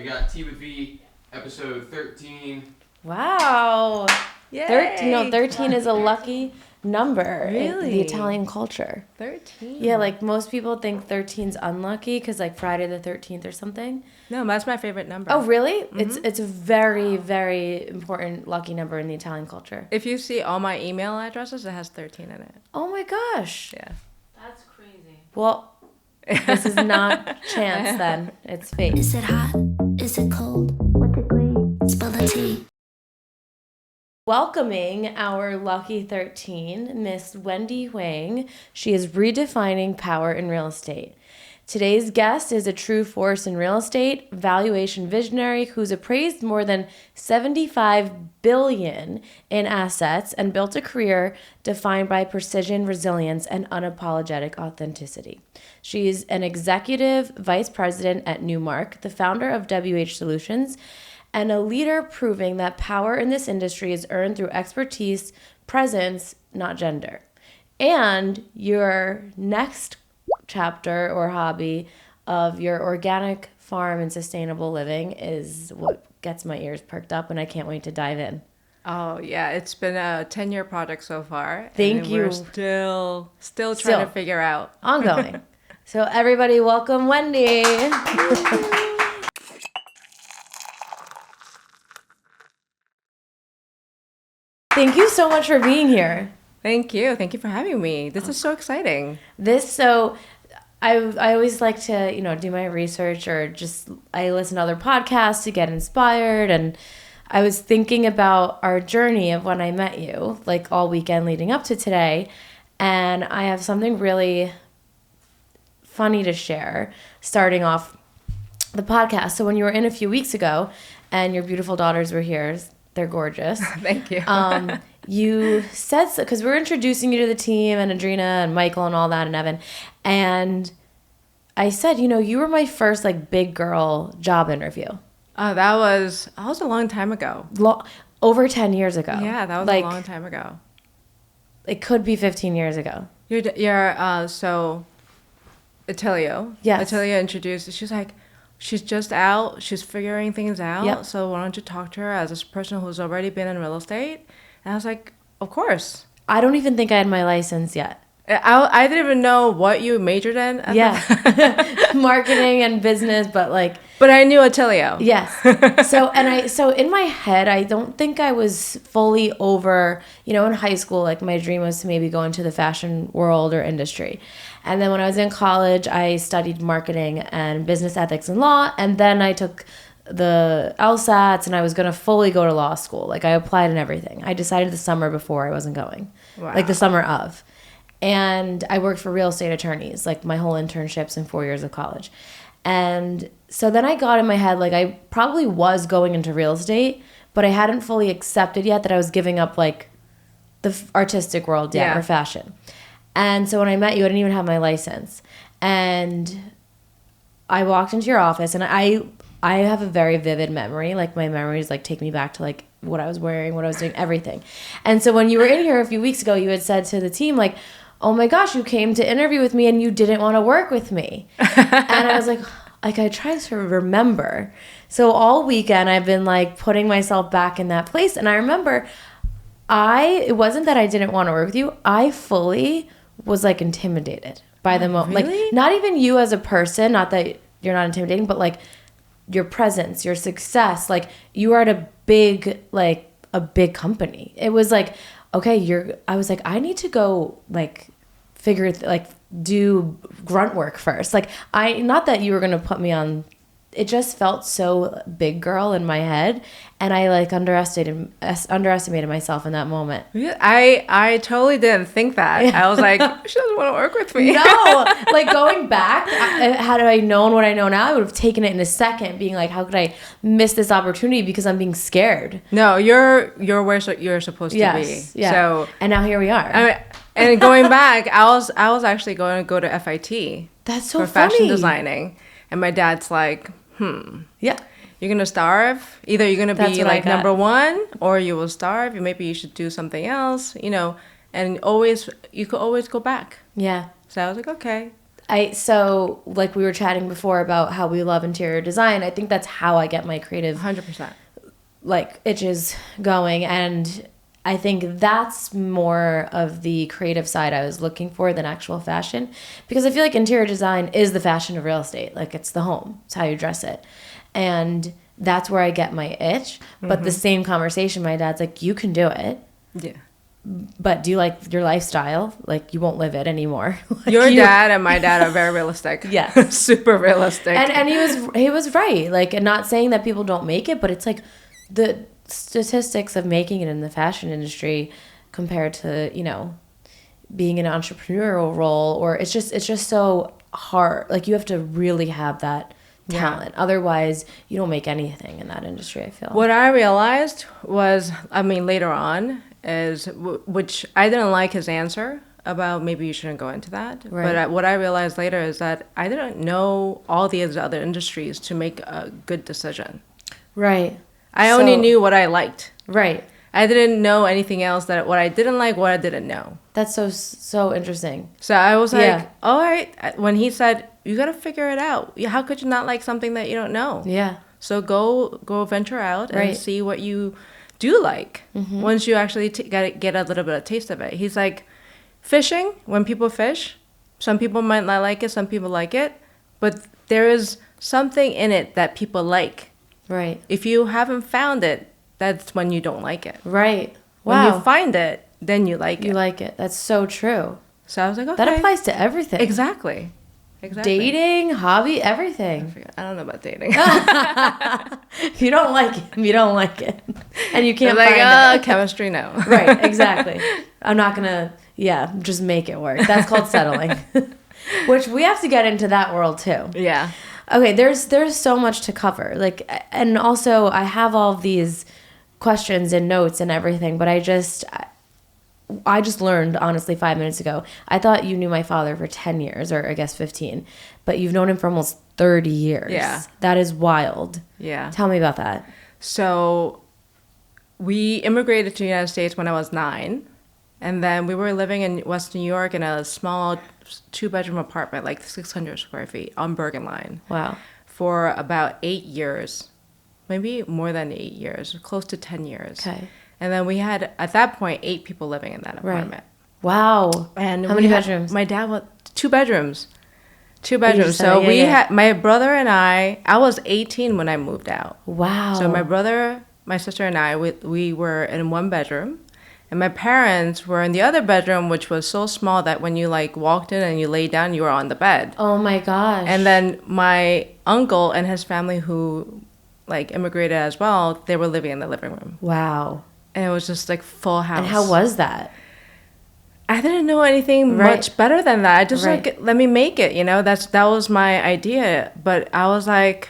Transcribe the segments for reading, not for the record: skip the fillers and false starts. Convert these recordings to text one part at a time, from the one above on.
We got T with V, episode 13. Wow. Yay. 13 is a lucky number in Really? the Italian culture. 13? Yeah, like most people think 13's unlucky because like Friday the 13th or something. No, that's my favorite number. Oh, really? It's a very, very important lucky number in the Italian culture. If you see all my email addresses, it has 13 in it. Oh my gosh. Yeah. That's crazy. Well, this is not chance then. It's fate. Is it hot? Is it cold? What degree? Spill the tea. Welcoming our lucky 13, Miss Wendy Hwang. She is redefining power in real estate. Today's guest is a true force in real estate, valuation visionary who's appraised more than $75 billion in assets and built a career defined by precision, resilience, and unapologetic authenticity. She's an executive vice president at Newmark, the founder of WH Solutions, and a leader proving that power in this industry is earned through expertise, presence, not gender. And your next chapter or hobby of your organic farm and sustainable living is what gets my ears perked up, and I can't wait to dive in. Oh, yeah. It's been a 10-year project so far. Thank and you. We're still trying to figure out. Ongoing. So everybody, welcome Wendy. Thank you so much for being here. Thank you. Thank you for having me. This is so exciting. I always like to, do my research or just I listen to other podcasts to get inspired, and I was thinking about our journey of when I met you, like all weekend leading up to today, and I have something really funny to share starting off the podcast. So when you were in a few weeks ago and your beautiful daughters were here, they're gorgeous. Thank you. You said so, because we're introducing you to the team and Adrina and Michael and all that and Evan. And I said, you were my first like big girl job interview. That was a long time ago. Over 10 years ago. Yeah, that was a long time ago. It could be 15 years ago. So Attilio. Yes. Attilio introduced, she's like, she's just out, she's figuring things out. Yep. So why don't you talk to her as this person who's already been in real estate? And I was like, of course. I don't even think I had my license yet. I didn't even know what you majored in. Yeah. Marketing and business, but But I knew Attilio. Yes. So in my head, I don't think I was fully over, in high school, like my dream was to maybe go into the fashion world or industry. And then when I was in college, I studied marketing and business ethics and law. And then I took the LSATs and I was going to fully go to law school. Like I applied and everything. I decided the summer before I wasn't going. Wow. Like the summer of. And I worked for real estate attorneys, like my whole internships and 4 years of college. And so then I got in my head, like I probably was going into real estate, but I hadn't fully accepted yet that I was giving up like the artistic world yet, or fashion. And so when I met you, I didn't even have my license. And I walked into your office, and I have a very vivid memory. Like my memories like take me back to like what I was wearing, what I was doing, everything. And so when you were in here a few weeks ago, you had said to the team like, oh my gosh, you came to interview with me and you didn't want to work with me. And I was like I tried to remember. So all weekend I've been like putting myself back in that place. And I remember it wasn't that I didn't want to work with you. I fully was like intimidated by the moment. Really? Like not even you as a person, not that you're not intimidating, but like your presence, your success, like you are at a big company. It was like, okay, I was like, I need to go like do grunt work first. Like not that you were going to put me on, it just felt so big girl in my head. And I like underestimated myself in that moment. Yeah, I totally didn't think that. Yeah. I was like, she doesn't want to work with me. No, like going back, had I known what I know now, I would have taken it in a second, being like, how could I miss this opportunity because I'm being scared? No, you're where you're supposed to be. Yeah. So, and now here we are. And going back, I was actually going to go to FIT. That's so for funny. Fashion designing, and my dad's like, yeah. You're going to starve. Either you're going to be like number one or you will starve. Maybe you should do something else, and you could always go back. Yeah. So I was like, okay. So like we were chatting before about how we love interior design. I think that's how I get my creative 100%. like itches going, and I think that's more of the creative side I was looking for than actual fashion, because I feel like interior design is the fashion of real estate. Like it's the home, it's how you dress it, and that's where I get my itch. But the same conversation, my dad's like, you can do it, Yeah. but do you like your lifestyle? Like you won't live it anymore. Like, Your dad and my dad are very realistic. Yeah. Super realistic. and he was right. Like, and not saying that people don't make it, but it's like the statistics of making it in the fashion industry compared to, you know, being an entrepreneurial role, or it's just so hard. Like you have to really have that talent. Otherwise you don't make anything in that industry, I feel. What I realized was, I mean, later on is, which I didn't like his answer about maybe you shouldn't go into that. Right. But what I realized later is that I didn't know all these other industries to make a good decision. Right. I only knew what I liked. Right. I didn't know anything else, that what I didn't like, what I didn't know. That's so interesting. So I was like, Yeah. all right. When he said, you got to figure it out. How could you not like something that you don't know? Yeah. So go venture out and Right. see what you do like once you actually get a little bit of taste of it. He's like, fishing, when people fish, some people might not like it, some people like it, but there is something in it that people like. Right. If you haven't found it, that's when you don't like it. Right. When Wow. you find it, then you like You it. like it. That's so true. So I was like, okay. That applies to everything. Exactly. Dating, hobby, everything. I don't know about dating. If you don't like it, you don't like it. And you can't like, find it. chemistry, no. Right, exactly. I'm not going to, just make it work. That's called settling. Which we have to get into that world too. Yeah. Okay, there's so much to cover. Like, and also I have all of these questions and notes and everything, but I just learned, honestly, 5 minutes ago. I thought you knew my father for 10 years, or I guess 15, but you've known him for almost 30 years. Yeah. That is wild. Yeah. Tell me about that. So we immigrated to the United States when I was 9. And then we were living in West New York in a small 2-bedroom apartment, like 600 square feet on Bergen Line. Wow. For about 8 years, maybe more than 8 years, close to 10 years. Okay. And then we had, at that point, 8 people living in that apartment. Wow. And how many bedrooms? My dad was 2 bedrooms. 2 bedrooms. said So it, yeah, we yeah. had, my brother and I was 18 when I moved out. Wow. So my brother, my sister, and I, we were in 1 bedroom. And my parents were in the other bedroom, which was so small that when you like walked in and you laid down, you were on the bed. Oh my gosh. And then my uncle and his family, who like immigrated as well, they were living in the living room. Wow. And it was just like full house. And how was that? I didn't know anything Right. much better than that. I just Right. like, let me make it, that was my idea. But I was like,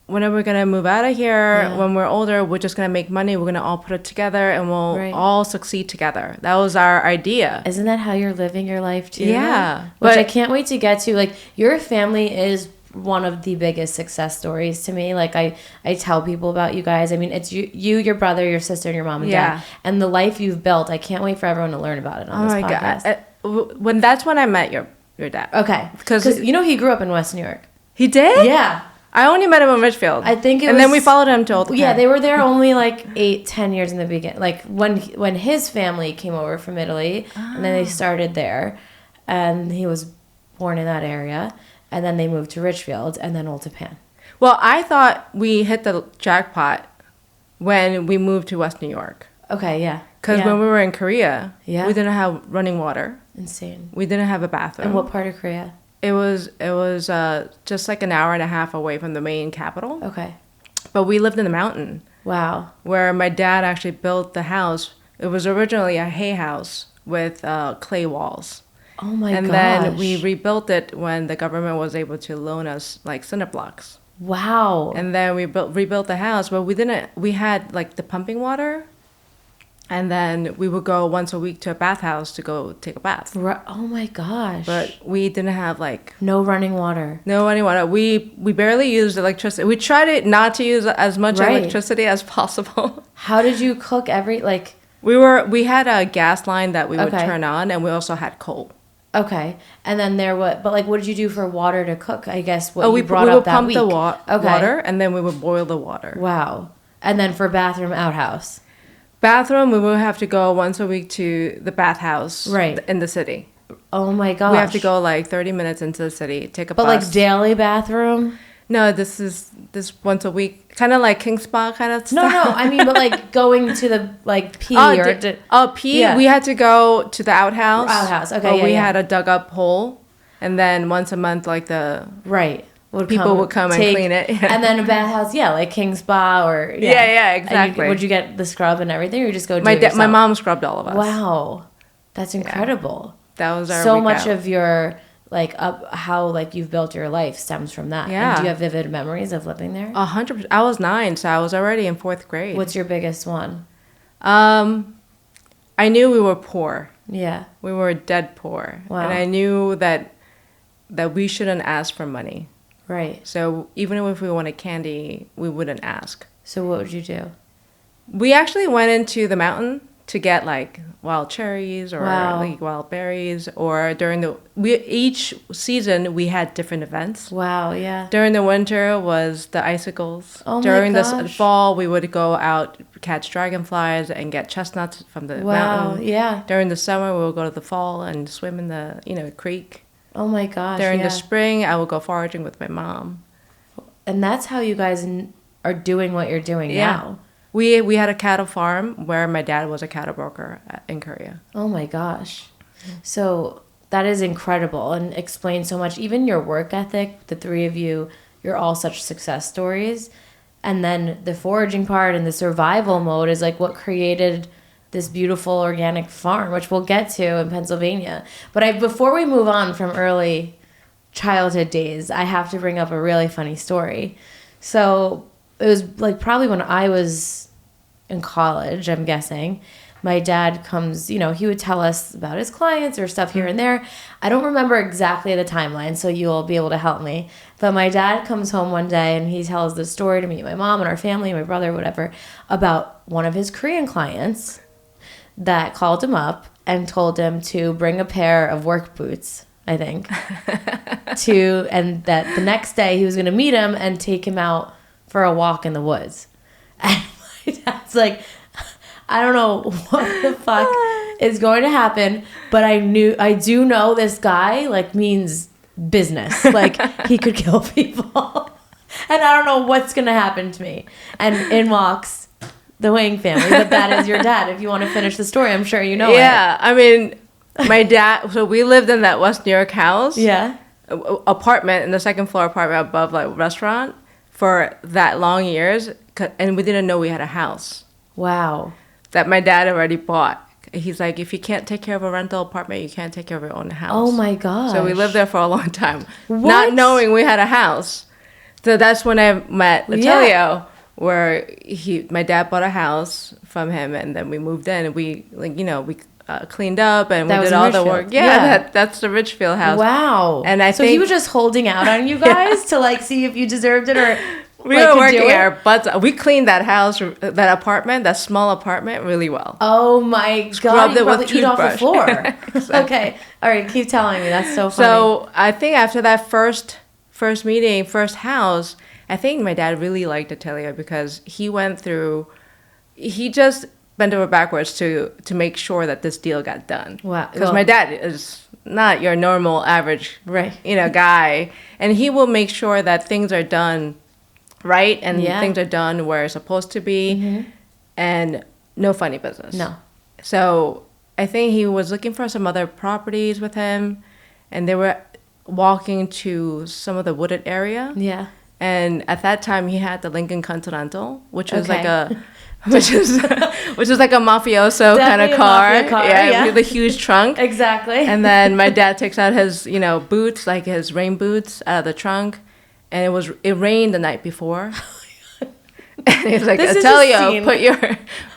when are we going to move out of here? Yeah. When we're older, we're just going to make money. We're going to all put it together and we'll Right. all succeed together. That was our idea. Isn't that how you're living your life too? Yeah, Which but- I can't wait to get to. Like, your family is one of the biggest success stories to me. Like, I tell people about you guys. I mean, it's you, your brother, your sister, and your mom and Yeah. dad. And the life you've built. I can't wait for everyone to learn about it on Oh this my podcast. God. That's when I met your dad. Okay. 'Cause- Because you know he grew up in West New York. He did? Yeah. I only met him in Richfield. I think it and was... then we followed him to Old Yeah, they were there only like 8-10 years in the beginning. Like when his family came over from Italy, and then they started there, and he was born in that area, and then they moved to Richfield, and then Old Japan. Well, I thought we hit the jackpot when we moved to West New York. Okay, yeah. Because yeah. when we were in Korea, Yeah. we didn't have running water. Insane. We didn't have a bathroom. And what part of Korea? It was just like an hour and a half away from the main capital. Okay. But we lived in the mountain Wow. where my dad actually built the house. It was originally a hay house with clay walls. Oh my and gosh. then we rebuilt it when the government was able to loan us like cinder blocks. Wow. And then we rebuilt the house, but we had like the pumping water. And then we would go once a week to a bathhouse to go take a bath. Oh my gosh. But we didn't have like no running water. no running water. We barely used electricity. We tried not to use as much Right. electricity as possible. How did you cook We had a gas line that we would Okay. turn on, and we also had coal. Okay. And then but like, what did you do for water to cook? I guess what we you brought we up would that pump week. the Okay. water, and then we would boil the water. Wow. And then for bathroom, outhouse. Bathroom, we would have to go once a week to the bathhouse Right. in the city. Oh my gosh. We have to go like 30 minutes into the city, take a But bus. like daily bathroom? No, this once a week, kind of like King Spa kind of No, stuff. no. I mean, but like going to the like pee Pee. Yeah. We had to go to the outhouse. Outhouse, okay, But yeah, we yeah. had a dug up hole, and then once a month, like the right. people would come and clean it. Yeah. And then a bathhouse, yeah, like King Spa or Yeah, And exactly. would you get the scrub and everything, or you just go do my it yourself? my mom scrubbed all of us. Wow, that's incredible. That was our so week much out. of your like how like you've built your life stems from that. Yeah. And do you have vivid memories of living there? 100%. I was 9, so I was already in 4th grade. What's your biggest one? I knew we were poor. Yeah. We were dead poor. Wow. And I knew that we shouldn't ask for money. Right. So even if we wanted candy, we wouldn't ask. So what would you do? We actually went into the mountain to get like wild cherries or Wow. like wild berries, or each season we had different events. Wow. Yeah. During the winter was the icicles. Oh my During the gosh. fall we would go out, catch dragonflies and get chestnuts from the Wow. mountain. Yeah. During the summer we would go to the fall and swim in the creek. Oh my gosh. During yeah. the spring I would go foraging with my mom. And that's how you guys are doing what you're doing now. We had a cattle farm where my dad was a cattle broker in Korea. Oh my gosh. So that is incredible and explains so much. Even your work ethic, the three of you, you're all such success stories. And then the foraging part and the survival mode is like what created this beautiful organic farm, which we'll get to in Pennsylvania. But before we move on from early childhood days, I have to bring up a really funny story. So it was like probably when I was in college, I'm guessing. My dad comes, he would tell us about his clients or stuff here and there. I don't remember exactly the timeline, so you'll be able to help me. But my dad comes home one day and he tells this story to me, my mom and our family, my brother, whatever, about one of his Korean clients that called him up and told him to bring a pair of work boots, I think, and that the next day he was going to meet him and take him out for a walk in the woods. And my dad's like, I don't know what the fuck is going to happen, but I do know this guy like means business. Like he could kill people. And I don't know what's going to happen to me. And in walks the Hwang family, but that is your dad. If you want to finish the story, I'm sure you know it. Yeah, I mean, my dad, so we lived in that West New York house. Yeah. Apartment, in the second floor apartment above like restaurant for that long years. And we didn't know we had a house. Wow. That my dad already bought. He's like, if you can't take care of a rental apartment, you can't take care of your own house. Oh my gosh. So we lived there for a long time, What? not knowing we had a house. So that's when I met Attilio, where my dad bought a house from him, and then we moved in. And we cleaned up and That we was did in all the Richfield. work. Yeah. That's the Richfield house. Wow. And I so think he was just holding out on you guys to like see if you deserved it or we like, were to working do it? our butts. We cleaned that house, that apartment, that small apartment, really well. Oh my Scrubbed god! You it with probably eat off the toothbrush. floor. Okay, all right. Keep telling me. That's so funny. So I think after that first meeting, first house, I think my dad really liked Attilio because he just bent over backwards to make sure that this deal got done. Wow. Because my dad is not your normal average, Right. Guy, and he will make sure that things are done right and Yeah. things are done where it's supposed to be, and no funny business. No. So I think he was looking for some other properties with him, and they were walking to some of the wooded area. Yeah. And at that time, he had the Lincoln Continental, which was Okay. which is like a mafioso kind Definitely of a car. mafia car, yeah. With a huge trunk. Exactly. And then my dad takes out his, boots, like his rain boots, out of the trunk, and it rained the night before. And he's like, This is a Attilio, scene.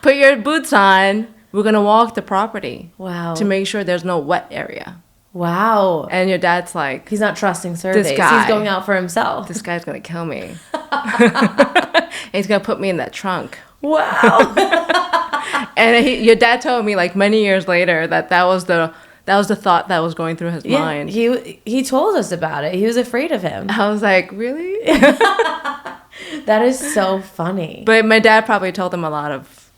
put your boots on. We're gonna walk the property Wow. to make sure there's no wet area. Wow. And your dad's like, He's not trusting surveys. guy. He's going out for himself. this guy's gonna kill me. And he's gonna put me in that trunk. Wow. And your dad told me like many years later that That was the thought that was going through his Yeah, mind. he told us about it. He was afraid of him. I was like, really? That is so funny. But my dad probably told him a lot of,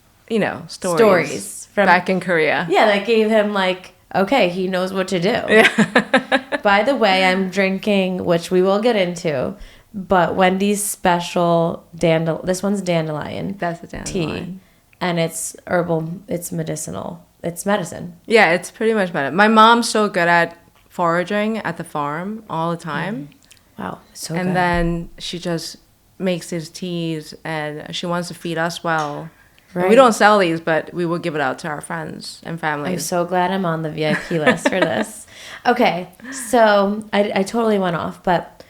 stories from back in Korea. Yeah, that gave him like, okay, he knows what to do. Yeah. By the way, I'm drinking, which we will get into, but Wendy's special this one's dandelion. That's the dandelion. Tea. And it's herbal, it's medicinal. It's medicine. Yeah, it's pretty much better. My mom's so good at foraging at the farm all the time. Wow, so And good. then she just makes these teas and she wants to feed us well. Right. We don't sell these, but we will give it out to our friends and I'm families. so glad I'm on the VIP list for this. Okay, so I totally went off, but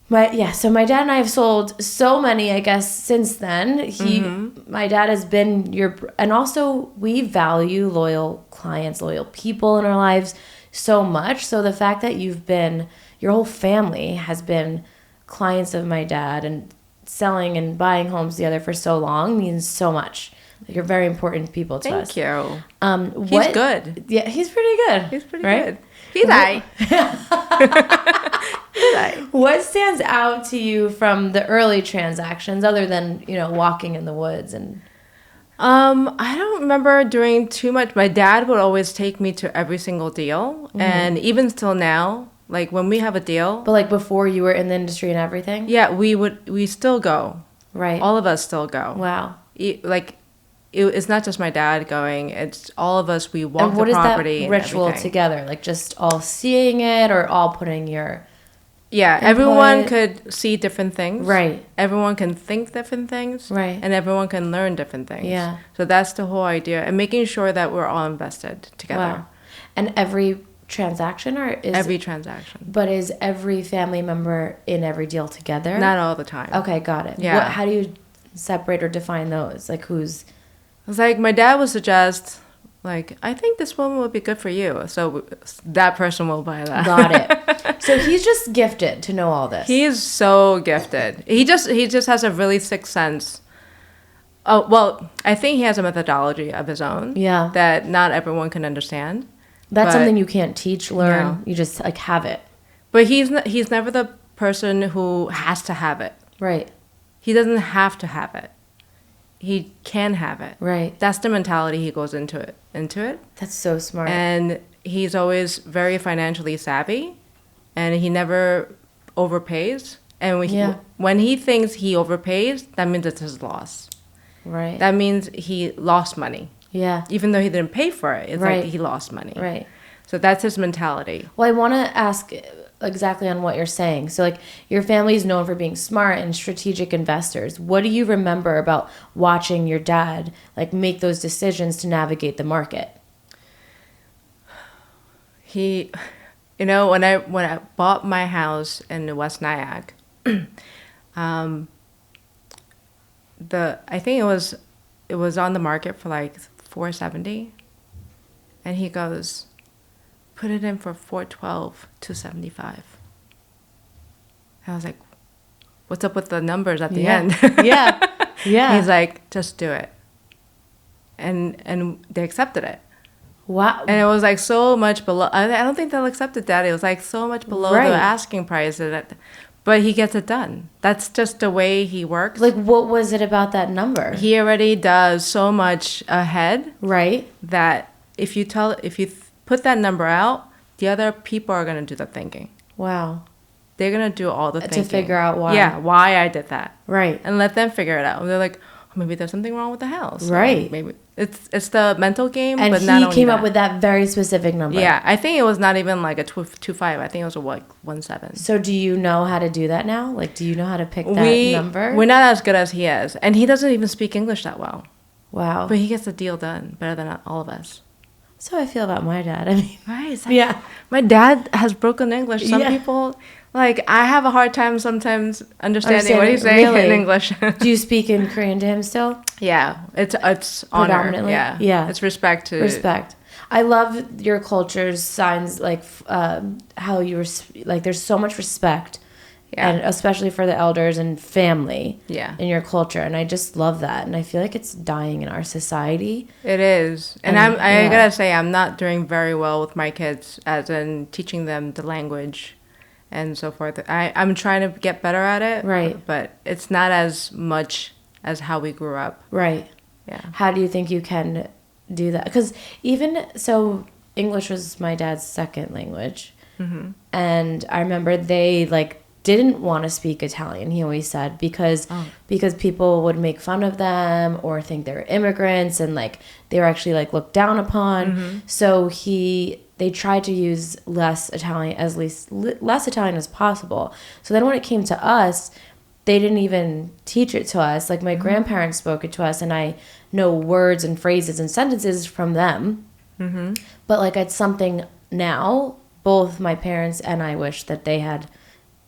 my dad and I have sold so many, I guess, since then. My dad has been and also we value loyal clients, loyal people in our lives so much. So the fact that your whole family has been clients of my dad and selling and buying homes together for so long means so much. Like, you're very important people to us. Thank you. He's good. Yeah, he's pretty good. He's pretty right? good. He's right. What stands out to you from the early transactions other than, walking in the woods and I don't remember doing too much. My dad would always take me to every single deal. And even still now, like when we have a deal. but like before you were in the industry and everything? Yeah, we still go. Right. All of us still go. Wow. It's not just my dad going. It's all of us. We walk And what the is property. that and ritual everything. together? Like just all seeing it or all putting your Yeah, input? everyone could see different things. Right. Everyone can think different things. Right. And everyone can learn different things. Yeah. So that's the whole idea. And making sure that we're all invested together. Wow. And every transaction Every transaction. but is every family member in every deal together? Not all the time. Okay, got it. Yeah. How do you separate or define those? Like who's It's like my dad would suggest, like, I think this woman would be good for you. So that person will buy that. got it. So he's just gifted to know all this. He is so gifted. He just has a really sixth sense. Oh, well, I think he has a methodology of his own. Yeah. That not everyone can understand. That's but- something you can't teach, learn. No. You just like have it. But he's never the person who has to have it. Right. He doesn't have to have it. He can have it. Right. That's the mentality he goes into it. That's so smart. And he's always very financially savvy, and he never overpays. And when he thinks he overpays, that means it's his loss. right. That means he lost money. yeah. Even though he didn't pay for it, it's Right. like he lost money. Right. So that's his mentality. Well, I want to ask exactly on what you're saying. So, like, your family is known for being smart and strategic investors. What do you remember about watching your dad, like, make those decisions to navigate the market? He, when I bought my house in West Nyack, I think it was on the market for like $470, and he goes, put it in for $412, $275. I was like, what's up with the numbers at the end? yeah. Yeah. He's like, just do it, and they accepted it. Wow. And it was like so much below. I don't think they'll accept it, Daddy. It was like so much below Right. the asking price. But he gets it done. That's just the way he works. Like, what was it about that number? He already does so much ahead Right. that if you put that number out, the other people are gonna do the thinking. Wow. They're gonna do all the thinking To figure out why. Yeah, why I did that, Right. and let them figure it out. They're like, oh, maybe there's something wrong with the house. Right. Or maybe it's the mental game. And but he not only came that. up with that very specific number. Yeah, I think it was not even like a 2.5. I think it was a 1.7. So do you know how to do that now? Like, do you know how to pick that number? We're not as good as he is, and he doesn't even speak English that well. Wow. But he gets the deal done better than all of us. So I feel about my dad. I mean, Right? It's like, yeah. my dad has broken English. Some Yeah. people, like, I have a hard time sometimes understanding what he's saying Really? in English. Do you speak in Korean to him still? Yeah, it's honor. Predominantly? Yeah, Yeah. it's respect to Respect. I love your culture's signs, like how you like. There's so much respect Yeah. And especially for the elders and family Yeah. in your culture. And I just love that. And I feel like it's dying in our society. It is. And I gotta say, I'm not doing very well with my kids as in teaching them the language and so forth. I'm trying to get better at it. Right. But it's not as much as how we grew up. Right. Yeah. How do you think you can do that? Because even so, English was my dad's second language. Mm-hmm. And I remember they didn't want to speak Italian, he always said, because people would make fun of them or think they were immigrants and they were actually looked down upon. Mm-hmm. So they tried to use less Italian as possible. So then when it came to us, they didn't even teach it to us. My grandparents spoke it to us, and I know words and phrases and sentences from them. Mm-hmm. But it's something now, both my parents and I wish that they had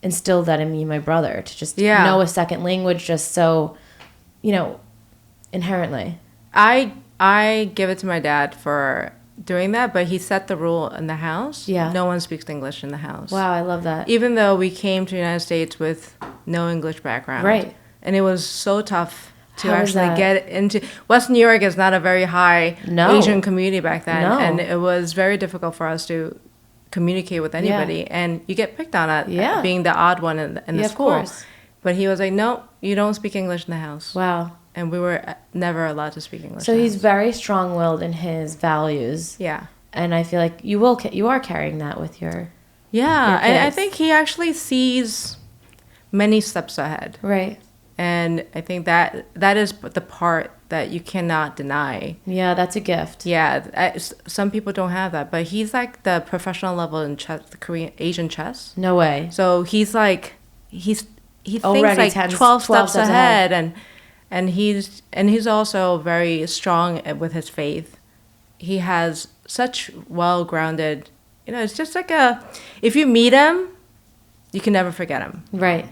instilled that in me and my brother, to just know a second language, just so, inherently. I give it to my dad for doing that, but he set the rule in the house. Yeah. No one speaks English in the house. Wow, I love that. Even though we came to the United States with no English background. Right. And it was so tough to How is actually that? get into... West New York is not a very high Asian community back then. No. And it was very difficult for us to communicate with anybody. Yeah. And you get picked on at Yeah. being the odd one in the Of school. course. But he was like, no, you don't speak English in the house. Wow. And we were never allowed to speak English. So in the he's house. very strong-willed in his values. Yeah. And I feel like you are carrying that with your... Yeah. your And I kids. think he actually sees many steps ahead. Right. And I think that is the part that you cannot deny. Yeah, that's a gift. Yeah, some people don't have that, but he's the professional level in chess, the Asian chess. No way. So he's he Already thinks 10 12 12 steps ahead, and he's also very strong with his faith. He has such well-grounded, it's just if you meet him, you can never forget him. Right.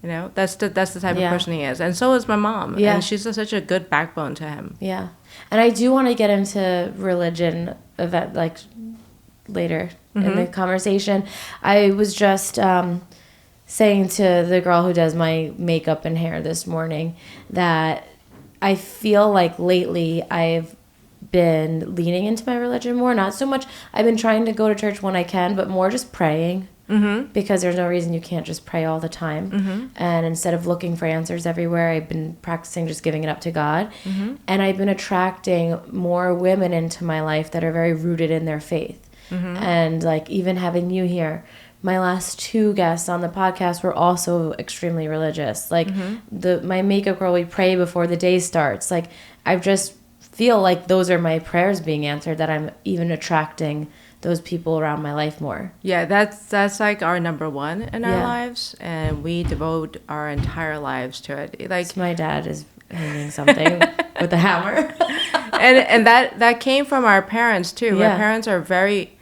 That's the type of person he is. And so is my mom. Yeah. And she's such a good backbone to him. Yeah. And I do want to get into religion later in the conversation. I was just saying to the girl who does my makeup and hair this morning that I feel like lately I've been leaning into my religion more. Not so much, I've been trying to go to church when I can, but more just praying. Mm-hmm. Because there's no reason you can't just pray all the time. Mm-hmm. And instead of looking for answers everywhere, I've been practicing just giving it up to God. Mm-hmm. And I've been attracting more women into my life that are very rooted in their faith. Mm-hmm. And even having you here, my last 2 guests on the podcast were also extremely religious. My makeup girl, we pray before the day starts. I just feel like those are my prayers being answered, that I'm even attracting those people around my life more. Yeah, that's our number one in our lives, and we devote our entire lives to it. So my dad is hanging something with a hammer. and that came from our parents too. Yeah. Our parents are very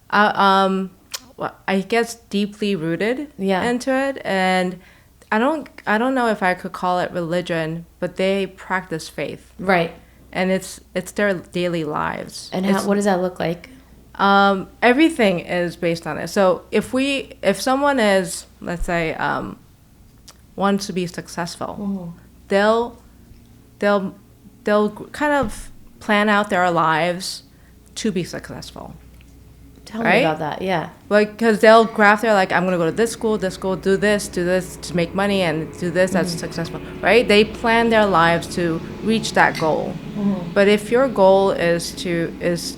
I guess deeply rooted into it, and I don't know if I could call it religion, but they practice faith. Right. And it's their daily lives. And what does that look like? Everything is based on it. So if someone is, let's say, wants to be successful, they'll kind of plan out their lives to be successful. Tell me about that. Yeah. Because they'll graph their I'm going to go to this school, do this to make money, and do this that's successful, right? They plan their lives to reach that goal. Mm-hmm. But if your goal is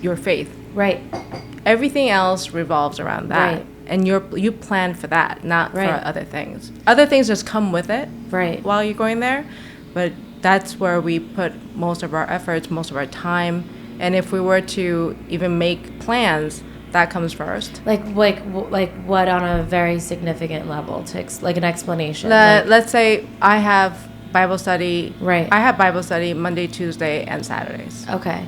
your faith, right, everything else revolves around that, right. And you plan for that, not right. for other things. Other things just come with it, right, while you're going there. But that's where we put most of our efforts, most of our time, and if we were to even make plans, that comes first. Like what on a very significant level, an explanation. Let's say I have Bible study. Right. I have Bible study Monday, Tuesday, and Saturdays. Okay.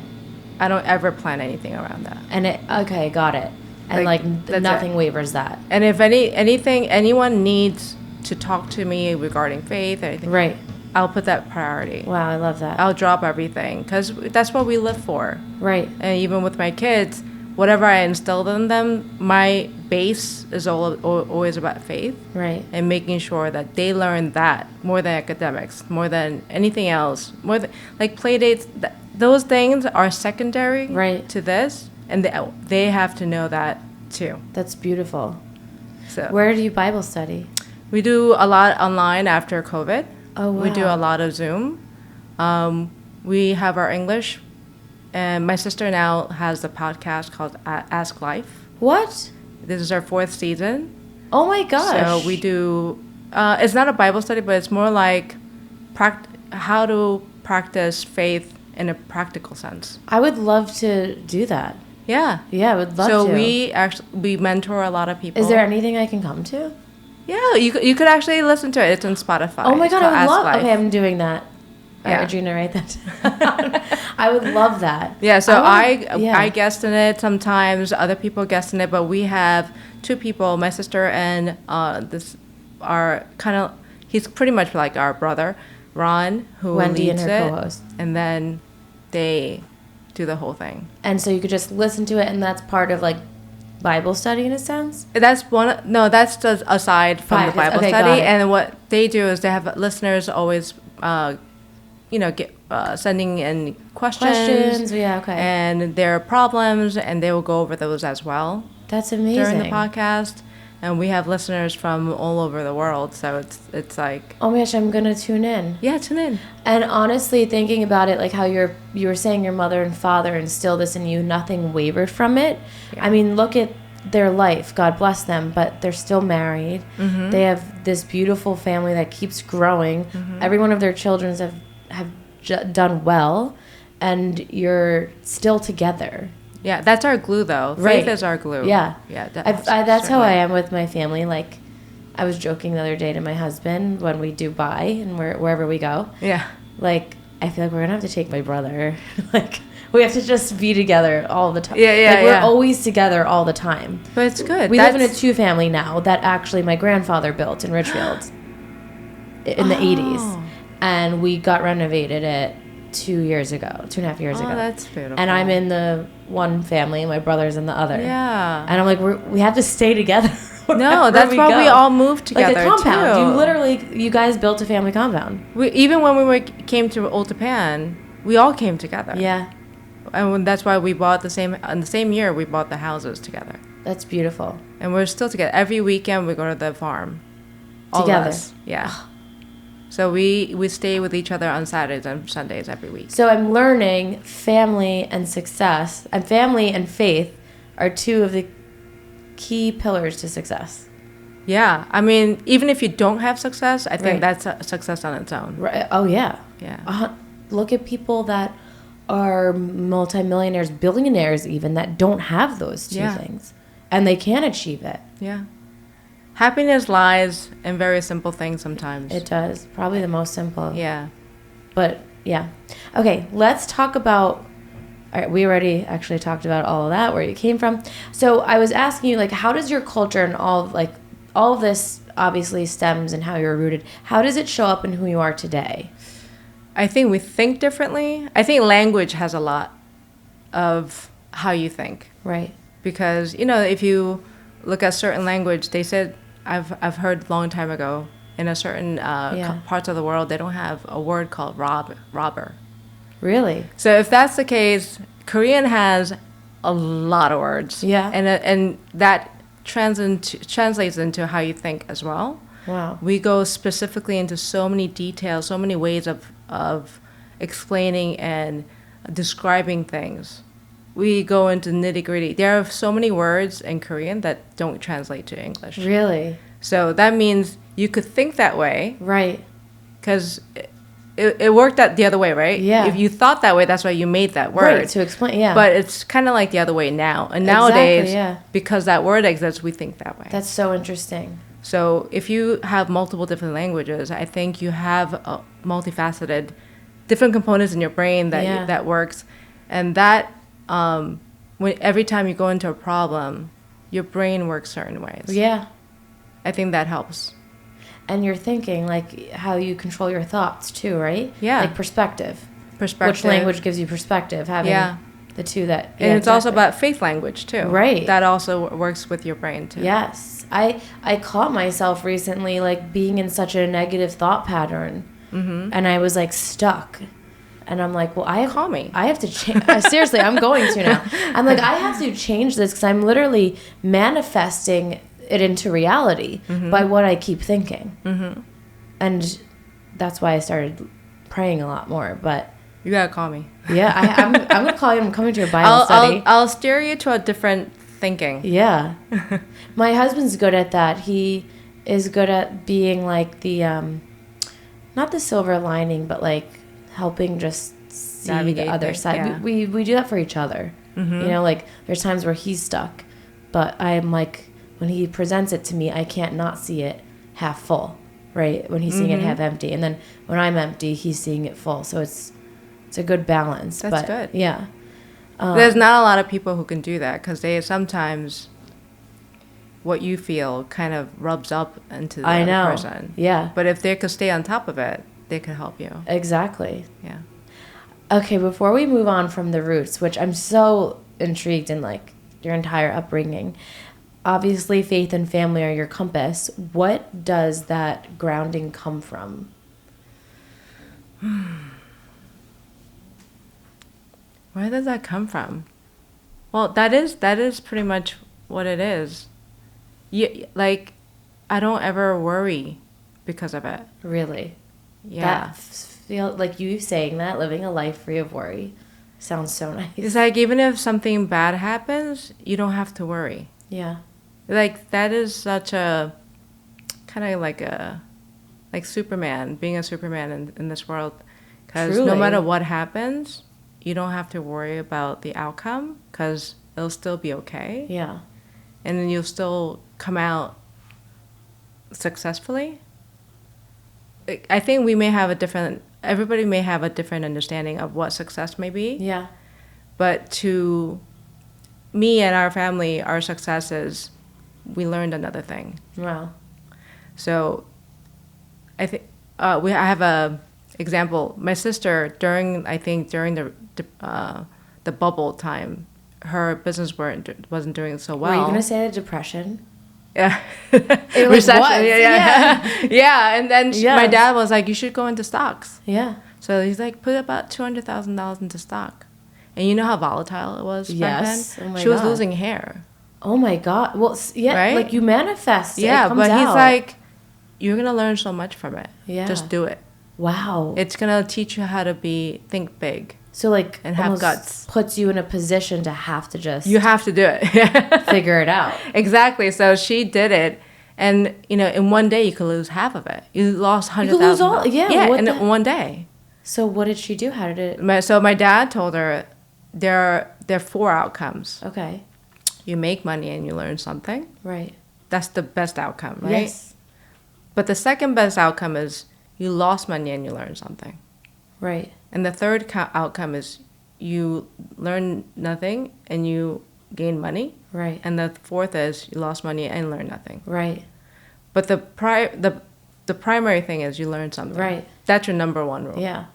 I don't ever plan anything around that. And got it. And nothing wavers that. And if anyone needs to talk to me regarding faith or anything, right, I'll put that priority. Wow, I love that. I'll drop everything because that's what we live for. Right. And even with my kids, whatever I instilled in them, my base is always about faith. Right. And making sure that they learn that more than academics, more than anything else, more than like play dates. Those things are secondary Right. to this, and they have to know that too. That's beautiful. So Where do you Bible study? we do a lot online after COVID. Oh, wow. We do a lot of Zoom. We have our English, and my sister now has a podcast called Ask Life. What? This is our 4th season. Oh my gosh. So we do, it's not a Bible study, but it's more like how to practice faith in a practical sense. I would love to do that. Yeah. Yeah, I would love So to. we mentor a lot of people. Is there anything I can come to? Yeah, you could actually listen to it. It's on Spotify. Oh my It's god, called I would Ask love. Life. Okay, I'm doing that. All Yeah. right, Regina, write that down. I would love that. Yeah, so yeah. I guest in it sometimes. Other people guest in it, but we have 2 people. My sister and this are kind of. He's pretty much like our brother, Ron, who Wendy and leads her it, co-host. and then they do the whole thing. And so you could just listen to it, and that's part of like Bible study in a sense. That's one. No, that's just aside from the Bible Okay, got study. it. And what they do is they have listeners always, sending in questions. Yeah, okay. And their problems, and they will go over those as well That's amazing. during the podcast. And we have listeners from all over the world, so it's like, Oh my gosh, I'm gonna tune in. yeah, tune in. And honestly, thinking about it, like how you were saying your mother and father instilled this in you, nothing wavered from it. Yeah. I mean, look at their life. God bless them, but they're still married. Mm-hmm. They have this beautiful family that keeps growing. Mm-hmm. Every one of their children have done well, and you're still together. Yeah, that's our glue, though. Right. Faith is our glue. Yeah. Yeah. that's how I am with my family. Like, I was joking the other day to my husband when we do buy and wherever we go. Yeah. Like, I feel like we're gonna have to take my brother. Like, we have to just be together all the time. Yeah, yeah, like, we're yeah. always together all the time. But it's good. We live in a 2-family now that actually my grandfather built in Richfield in the 80s. And we got renovated it 2.5 years ago. Oh, that's beautiful. And I'm in the one family, my brother's in the other. Yeah. And I'm like, we have to stay together. No, wherever that's we why go. we all moved together, Like a compound. too. You guys built a family compound. Even when we came to Old Japan, we all came together. Yeah, And that's why we bought in the same year, we bought the houses together. that's beautiful. And we're still together. Every weekend, we go to the farm. All of Together. us. Yeah. So we stay with each other on Saturdays and Sundays every week. So I'm learning family and success, and family and faith are 2 of the key pillars to success. Yeah. I mean, even if you don't have success, I think Right. that's a success on its own. Right? Oh yeah. Yeah. Look at people that are multimillionaires, billionaires, even that don't have those 2 Yeah. things, and they can achieve it. Yeah. Happiness lies in very simple things sometimes. It does. Probably the most simple. Yeah. But yeah. Okay, let's talk about. All right, we already actually talked about all of that, where you came from. So I was asking you, like, how does your culture and all of this obviously stems in how you're rooted. How does it show up in who you are today? I think we think differently. I think language has a lot of how you think. Right. Because, if you look at certain language, they said, I've heard a long time ago, in a certain parts of the world, they don't have a word called robber. Really? So if that's the case, Korean has a lot of words. Yeah. And that translates into how you think as well. Wow. We go specifically into so many details, so many ways of explaining and describing things. We go into nitty-gritty. There are so many words in Korean that don't translate to English. Really? So that means you could think that way, Right. because it worked out the other way, right? Yeah. If you thought that way, that's why you made that word. Right, to explain, yeah. But it's kind of like the other way now. And Exactly, nowadays, yeah. because that word exists, we think that way. That's so interesting. So if you have multiple different languages, I think you have a multifaceted, different components in your brain that that works, and that every time you go into a problem, your brain works certain ways. Yeah. I think that helps. And you're thinking, like, how you control your thoughts too, right? Yeah. Like perspective. Perspective. Which language gives you perspective? Having Yeah. The two that, And it's also about faith language too. Right. That also works with your brain too. Yes. I caught myself recently like being in such a negative thought pattern, and I was like stuck. And I'm like, well, Call me. I have to change. Seriously, I'm going to now. I'm like, I have to change this because I'm literally manifesting it into reality by what I keep thinking. And that's why I started praying a lot more. But You gotta call me. yeah, I'm gonna call you. I'm coming to your Bible study. I'll steer you to a different thinking. Yeah. My husband's good at that. He is good at being like the not the silver lining, but like helping just see Navigate the other things, side. yeah. We do that for each other. You know, like there's times where he's stuck, but I'm like when he presents it to me, I can't not see it half full, right? When he's seeing it half empty, and then when I'm empty, he's seeing it full. So it's a good balance. That's good. Yeah. There's not a lot of people who can do that because they sometimes what you feel kind of rubs up into the I other know. person. Yeah. But if they could stay on top of it, they could help you. Exactly. Yeah. Okay, before we move on from the roots, which I'm so intrigued in, like your entire upbringing, obviously faith and family are your compass. What does that grounding come from? Where does that come from? Well, that is pretty much what it is. Like, I don't ever worry because of it. Really? Yeah. That feel like you saying that, living a life free of worry, sounds so nice. It's like even if something bad happens, you don't have to worry. Yeah. Like that is such a kind of like Superman, being a Superman in this world. Because no Truly. matter what happens, you don't have to worry about the outcome because it'll still be okay. Yeah. And then you'll still come out successfully. I think everybody may have a different understanding of what success may be. Yeah. But to me and our family, our success is we learned another thing. Wow. So I think I have a example. My sister during the bubble time, her business wasn't doing so well. Were you gonna say the depression? Yeah. It Recession. was. Yeah. Yeah. And then Yes. my dad was like, you should go into stocks. Yeah. So he's like, put about $200,000 into stock. And you know how volatile it was back Yes. then? Oh my She was God. losing hair. Oh my God. Well, yeah, Right? like you manifest. Yeah, it comes but he's out. like, you're going to learn so much from it. Yeah. Just do it. Wow. It's going to teach you how to think big. So like And have almost guts. puts you in a position to have to just You have to do it. figure it out. Exactly. So she did it. And, in one day you could lose half of it. You lost $100,000. You could lose all- yeah, Yeah, what in the- one day. So what did she do? How did it? So my dad told her there are 4 outcomes. Okay. You make money and you learn something. Right. That's the best outcome, right? Yes. But the second best outcome is you lost money and you learn something. Right. And the third outcome is you learn nothing and you gain money. Right. And the fourth is you lost money and learn nothing. Right. But the primary thing is you learn something. Right. That's your number one rule. Yeah.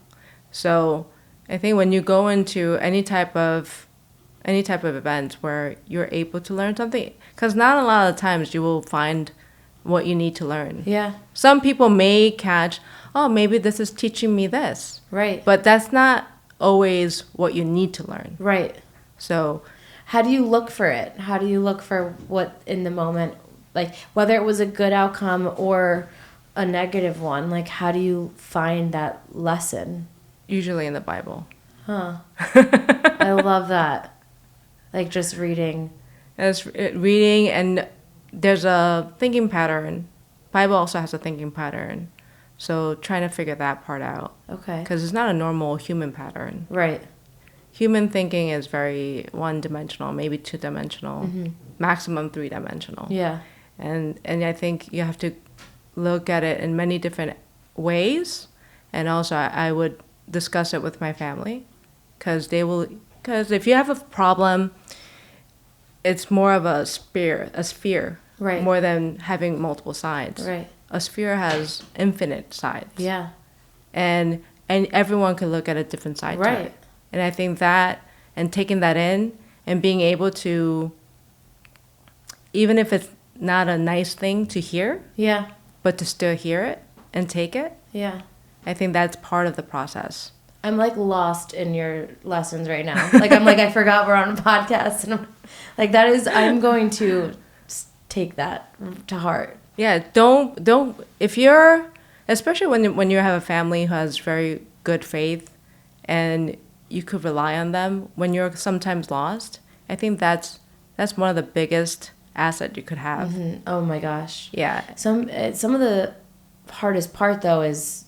So I think when you go into any type of event where you're able to learn something, because not a lot of times you will find what you need to learn. Yeah. Some people may catch, oh, maybe this is teaching me this. Right. But that's not always what you need to learn. Right. So How do you look for it? How do you look for what in the moment, like whether it was a good outcome or a negative one, like how do you find that lesson? usually in the Bible. Huh. I love that. Like just reading. Reading, and there's a thinking pattern. Bible also has a thinking pattern. So trying to figure that part out. Okay. Because it's not a normal human pattern. Right. Human thinking is very one-dimensional, maybe two-dimensional, maximum three-dimensional. Yeah. And I think you have to look at it in many different ways. And also I would discuss it with my family because if you have a problem, it's more of a sphere, Right. more than having multiple sides. Right. A sphere has infinite sides. Yeah. And everyone can look at a different side to Right. it. And I think that and taking that in and being able to, even if it's not a nice thing to hear, Yeah. but to still hear it and take it, Yeah. I think that's part of the process. I'm like lost in your lessons right now. Like I'm like I forgot we're on a podcast, and I'm like I'm going to take that to heart. Yeah, don't if you're, especially when you have a family who has very good faith and you could rely on them when you're sometimes lost. I think that's one of the biggest asset you could have. Mm-hmm. Oh my gosh. Yeah. Some of the hardest part though is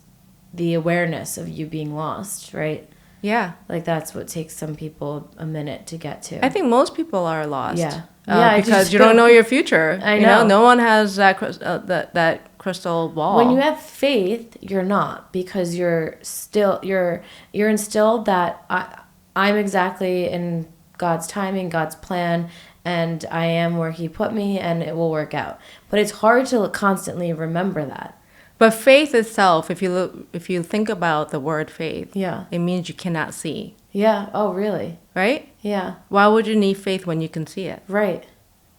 the awareness of you being lost, right? Yeah. Like that's what takes some people a minute to get to. I think most people are lost. Yeah. I because just you don't feel- know your future. I You know. no one has that crystal ball. When you have faith, you're not, because you're instilled that I'm exactly in God's timing, God's plan, and I am where He put me, and it will work out. But it's hard to constantly remember that. But faith itself, if you think about the word faith, Yeah. it means you cannot see, Yeah. Oh, really? right? Yeah. Why would you need faith when you can see it? Right.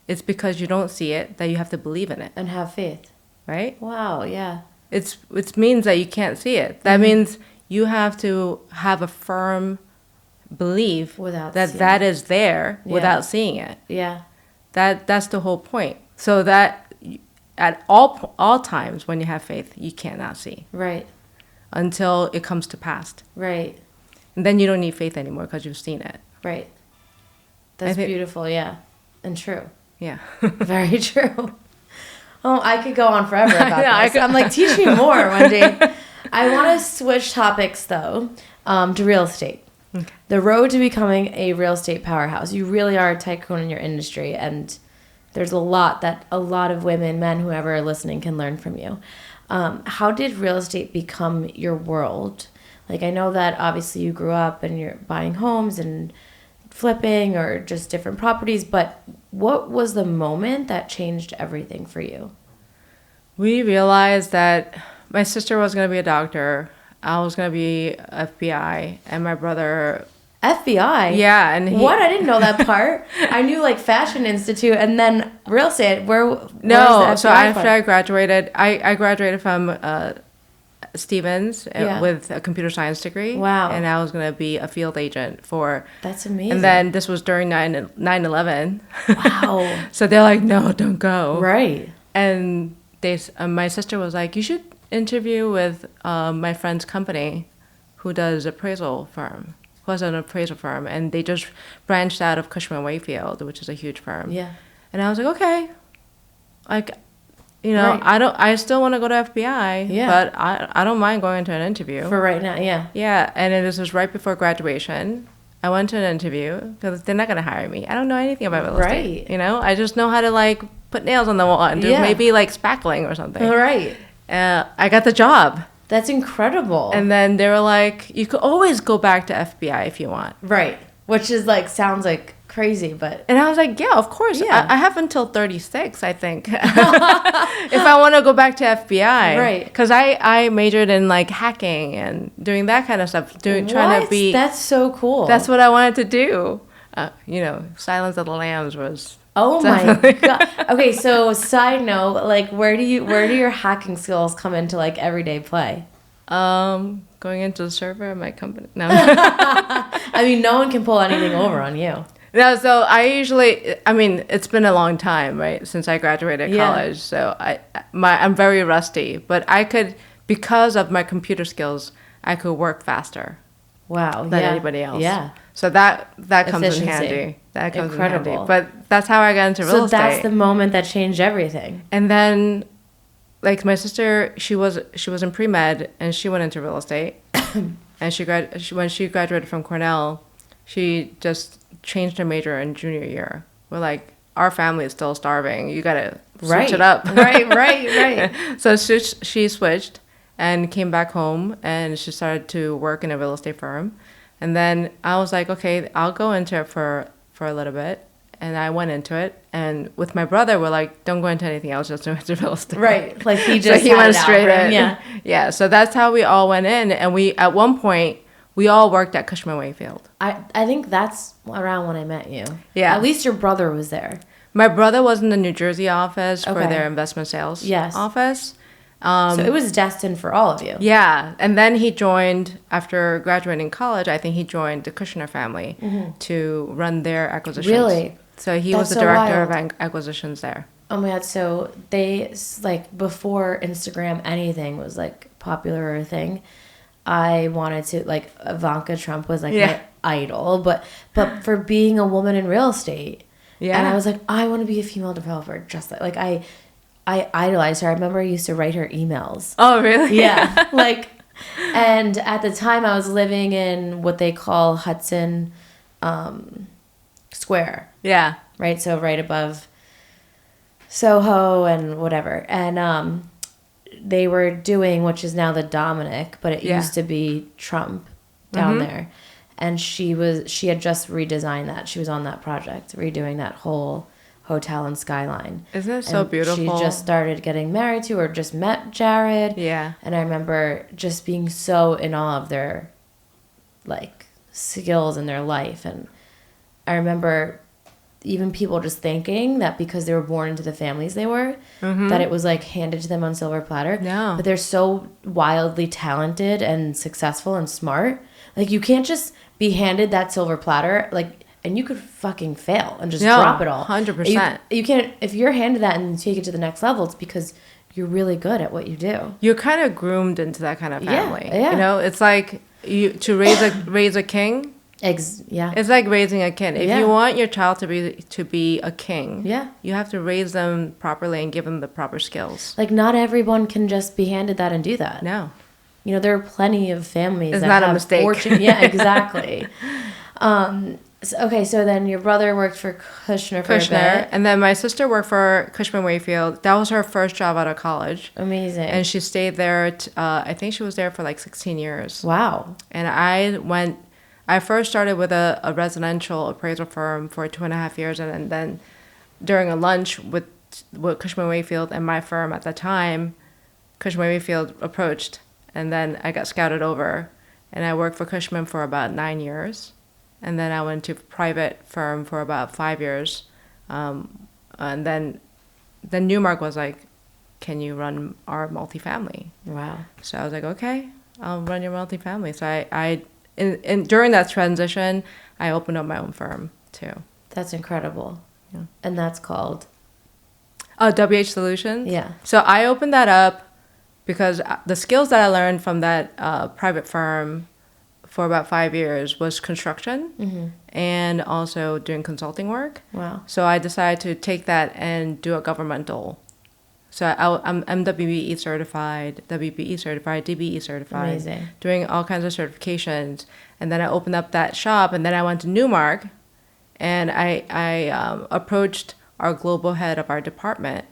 It's because you don't see it that you have to believe in it, And have faith. right? Wow. Yeah. It means that you can't see it. That means you have to have a firm belief Without that seeing that is there Yeah. without seeing it. Yeah. That's the whole point. So that at all times when you have faith, you cannot see Right. until it comes to pass. Right. And then you don't need faith anymore because you've seen it. Right. That's think- beautiful. Yeah. And true. Yeah. Very true. Oh, I could go on forever about Yeah, this. I'm like, teach me more, Wendy. I want to switch topics, though, to real estate. Okay. The road to becoming a real estate powerhouse. You really are a tycoon in your industry, and there's a lot that a lot of women, men, whoever are listening can learn from you. How did real estate become your world? Like, I know that obviously you grew up and you're buying homes and flipping or just different properties, but what was the moment that changed everything for you? We realized that my sister was going to be a doctor. I was going to be FBI, and my brother. FBI? Yeah, and he. What? I didn't know that part. I knew like Fashion Institute and then real estate. No, where's the so FBI after part? I graduated, I graduated from Stevens Yeah. with a computer science degree. Wow. And I was going to be a field agent for. That's amazing. And then this was during 9/11. Wow. So they're like, no, don't go. Right. And my sister was like, you should interview with my friend's company who does appraisal firm, who has an appraisal firm. And they just branched out of Cushman & Wakefield, which is a huge firm. Yeah. And I was like, okay. Like, you know, Right. I still want to go to FBI, Yeah. but I don't mind going to an interview. For right now, yeah. Yeah, and then this was right before graduation. I went to an interview because they're not going to hire me. I don't know anything about real estate. Right. You know, I just know how to like put nails on the wall and do Yeah. maybe like spackling or something. All right. I got the job. That's incredible. And then they were like, you could always go back to FBI if you want. right. Which is like, sounds like crazy, but And I was like, yeah, of course. Yeah. I have until 36, I think, if I want to go back to FBI. Right. Because I majored in like hacking and doing that kind of stuff, trying to What? be. That's so cool. That's what I wanted to do. You know, Silence of the Lambs was. Oh my god. Okay, so side note, like where do your hacking skills come into like everyday play? Going into the server of my company. No. I mean, no one can pull anything over on you. No, so I mean, it's been a long time, right, since I graduated Yeah. college. So I'm very rusty, but I could, because of my computer skills, I could work faster Wow. than yeah. anybody else. Yeah. So that comes in Efficiency. handy. That comes in Incredible. handy. But that's how I got into real So estate. that's the moment that changed everything. And then, like my sister, she was in pre-med and she went into real estate. And when she graduated from Cornell, she just changed her major in junior year. We're like, our family is still starving. You gotta switch it up. right. So she switched and came back home and she started to work in a real estate firm. And then I was like, okay, I'll go into it for a little bit. And I went into it. And with my brother, we're like, don't go into anything else, just go into real estate. Right. Like he So just he had went it out straight for him. in. Yeah. Yeah. So that's how we all went in. And at one point, We all worked at Cushman & Wakefield. I think that's around when I met you. Yeah. At least your brother was there. My brother was in the New Jersey office for Okay. their investment sales Yes. office. So it was destined for all of you. Yeah, and then he joined, after graduating college, I think he joined the Kushner family to run their acquisitions. Really? So he That's was the so director of wild. acquisitions there. Oh my god, so they, like, before Instagram anything was, like, popular or a thing, I wanted to, like, Ivanka Trump was, like, Yeah. my idol, but for being a woman in real estate. Yeah. And I was like, I want to be a female developer, just like I idolized her. I remember I used to write her emails. Oh, really? Yeah, like, and at the time I was living in what they call Hudson Square, Yeah. right? So right above Soho and whatever. And they were doing, which is now the Dominic, but it Yeah. used to be Trump down there. And she had just redesigned that. She was on that project, redoing that whole hotel and skyline. Isn't it so And beautiful? She just started getting married to, or just met Jared. Yeah. And I remember just being so in awe of their, like, skills in their life. And I remember even people just thinking that because they were born into the families they were, that it was, like, handed to them on silver platter. No. But they're so wildly talented and successful and smart. Like, you can't just be handed that silver platter, like, and you could fucking fail and just No, drop it all. 100%. You can't, if you're handed that and you take it to the next level, it's because you're really good at what you do. You're kind of groomed into that kind of Yeah, family. yeah. You know, it's like to raise a king. Yeah. It's like raising a kid. If Yeah. you want your child to be a king, Yeah. you have to raise them properly and give them the proper skills. Like, not everyone can just be handed that and do that. No. You know, there are plenty of families It's that not a have mistake. Yeah, exactly. Okay, so then your brother worked for Kushner for a Kushner, bit. and then my sister worked for Cushman & Wakefield. That was her first job out of college, Amazing. and she stayed there. I think she was there for like 16 years. Wow. And I first started with a residential appraisal firm for 2.5 years, and then during a lunch with Cushman & Wakefield and my firm at the time, Cushman & Wakefield approached, and then I got scouted over, and I worked for Cushman for about 9 years. And then I went to a private firm for about 5 years. And then Newmark was like, can you run our multifamily? Wow. So I was like, okay, I'll run your multifamily. So I during that transition, I opened up my own firm too. That's incredible. Yeah. And that's called? WH Solutions. Yeah. So I opened that up because the skills that I learned from that private firm for about 5 years was construction and also doing consulting work. Wow. So I decided to take that and do a governmental. So I'm MWBE certified, WBE certified, DBE certified, Amazing. doing all kinds of certifications. And then I opened up that shop, and then I went to Newmark, and I approached our global head of our department,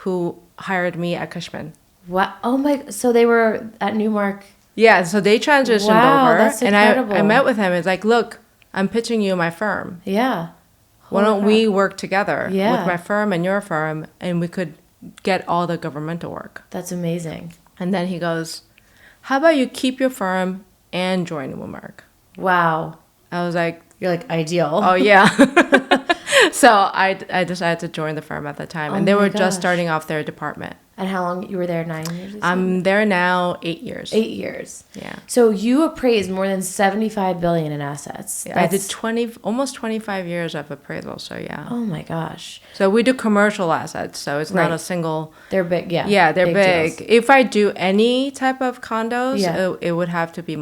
who hired me at Cushman. Wow. Oh my, so they were at Newmark. Yeah, so they transitioned Wow, over, that's and incredible. I met with him. It's like, look, I'm pitching you my firm. Yeah. Why don't we work together Yeah. with my firm and your firm, and we could get all the governmental work. That's amazing. And then he goes, how about you keep your firm and join Newmark? Wow. I was like, You're like ideal. oh, yeah. So I decided to join the firm at the time. Oh And they my were gosh. just starting off their department. And how long you were there? 9 years? you said? I'm there now 8 years. 8 years. Yeah. So you appraised more than 75 billion in assets. I did almost 25 years of appraisal. So yeah. Oh my gosh. So we do commercial assets. So it's not Right. a single. They're big. Yeah. Yeah, they're big. deals. If I do any type of condos, Yeah. it would have to be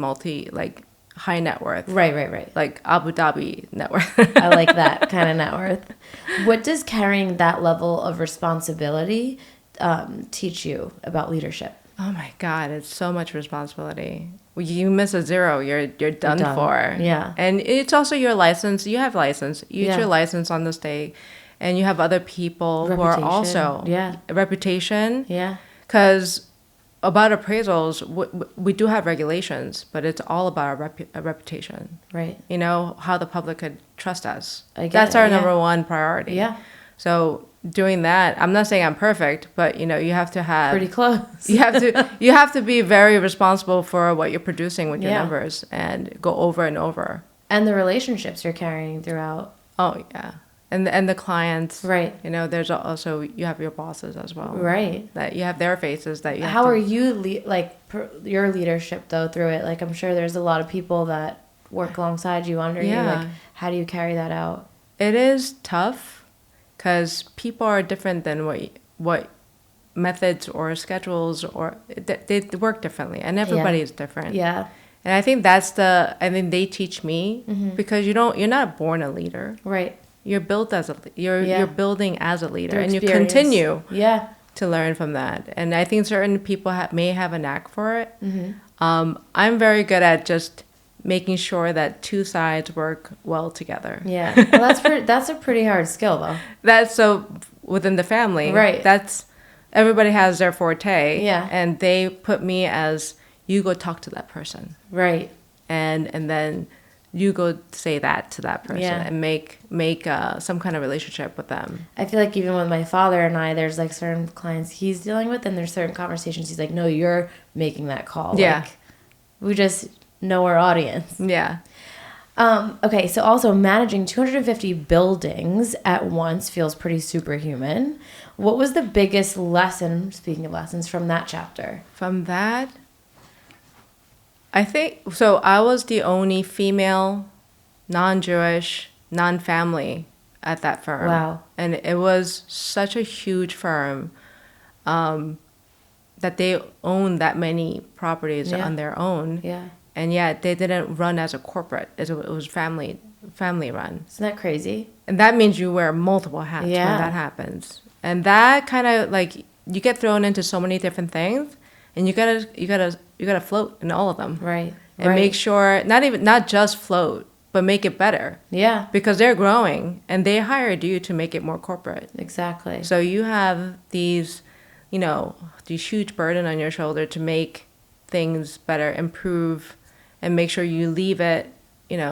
high net worth. Right. Like Abu Dhabi net worth. I like that kind of net worth. What does carrying that level of responsibility teach you about leadership? Oh my God, it's so much responsibility. You miss a zero, you're done done. for. Yeah. And it's also your license. You have license. You use Yeah. your license on this day. And you have other people who are Reputation. also. Yeah. Reputation. Yeah. Because about appraisals, we do have regulations, but it's all about our reputation. Right. You know, how the public could trust us. I get That's it, our yeah. number one priority. Yeah. So doing that, I'm not saying I'm perfect, but you know, you have to have Pretty close. you have to be very responsible for what you're producing with your Yeah. numbers and go over and over. And the relationships you're carrying throughout. Oh yeah, and the clients, Right. You know, there's also you have your bosses as well, Right. That you have their faces that you. Have How to, are you your leadership though through it? Like I'm sure there's a lot of people that work alongside you, under you. Yeah. Like how do you carry that out? It is tough because people are different than what methods or schedules or they work differently, and everybody is different. Yeah. And I think they teach me because you're not born a leader. Right. You're built as you're building as a leader, Through and experience. you continue Yeah. to learn from that. And I think certain people may have a knack for it. I'm very good at just making sure that two sides work well together. Yeah. Well, that's a pretty hard skill though. That's so within the family. Right. That's everybody has their forte. Yeah. And they put me as you go talk to that person. Right. And then you go say that to that person and make some kind of relationship with them. I feel like even with my father and I, there's like certain clients he's dealing with, and there's certain conversations he's like, no, you're making that call. Yeah. Like, we just know our audience. Yeah. Okay, so also managing 250 buildings at once feels pretty superhuman. What was the biggest lesson, speaking of lessons, from that chapter? From that, I think, so I was the only female, non-Jewish, non-family at that firm. Wow. And it was such a huge firm that they owned that many properties on their own. Yeah. And yet they didn't run as a corporate. It was family run. Isn't that crazy? And that means you wear multiple hats when that happens. And that kind of like, you get thrown into so many different things, and you gotta float in all of them. Right. And make sure, not just float, but make it better. Yeah. Because they're growing, and they hired you to make it more corporate. Exactly. So you have these huge burden on your shoulder to make things better, improve, and make sure you leave it,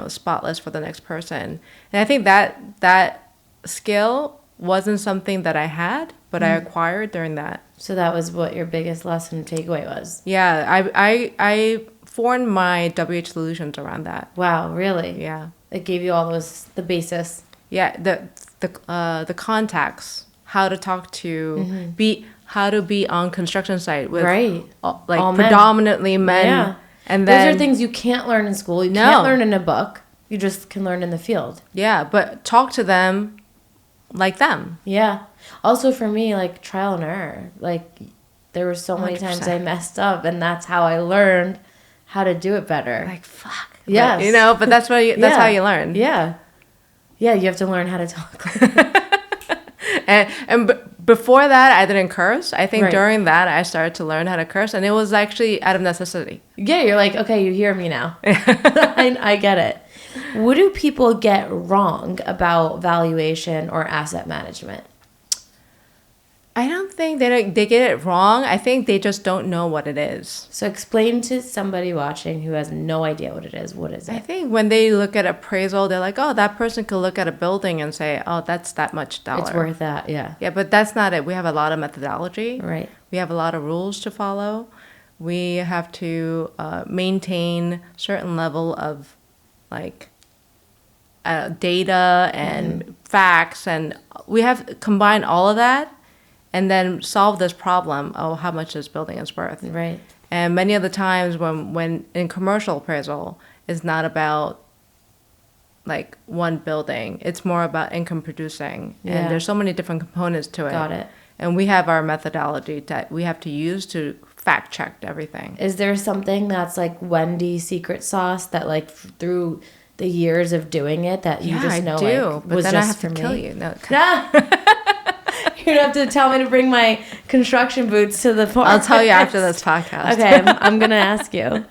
spotless for the next person. And I think that skill wasn't something that I had, but I acquired during that. So that was what your biggest lesson takeaway was? Yeah, I formed my WH solutions around that. Wow, really? Yeah. It gave you all the basis. Yeah, the contacts, how to talk to, how to be on construction site with all predominantly men. Yeah. And then, those are things you can't learn in school. You can't learn in a book. You just can learn in the field. Yeah, but talk to them like them. Yeah. Also for me, like trial and error. Like there were so many 100%. times I messed up, and that's how I learned how to do it better. Like, fuck. Yes. But that's how you learn. Yeah. Yeah, you have to learn how to talk. And before that, I didn't curse. I think Right. during that, I started to learn how to curse, and it was actually out of necessity. Yeah, you're like, okay, you hear me now. I get it. What do people get wrong about valuation or asset management? I don't think they get it wrong. I think they just don't know what it is. So explain to somebody watching who has no idea what it is. What is I it? think when they look at appraisal, they're like, oh, that person could look at a building and say, oh, that's that much dollar. It's worth that, yeah. Yeah, but that's not it. We have a lot of methodology. Right. We have a lot of rules to follow. We have to maintain certain level of data and facts, and we have to combine all of that and then solve this problem of how much this building is worth. Right. And many of the times when in commercial appraisal, it's not about like one building. It's more about income producing. Yeah. And there's so many different components to it. Got it. And we have our methodology that we have to use to fact check everything. Is there something that's like Wendy's secret sauce that like through the years of doing it that you just know I do, like, but was then just I have for to me? kill you. No. You'd have to tell me to bring my construction boots to the forest. I'll tell you after this podcast. Okay, I'm going to ask you.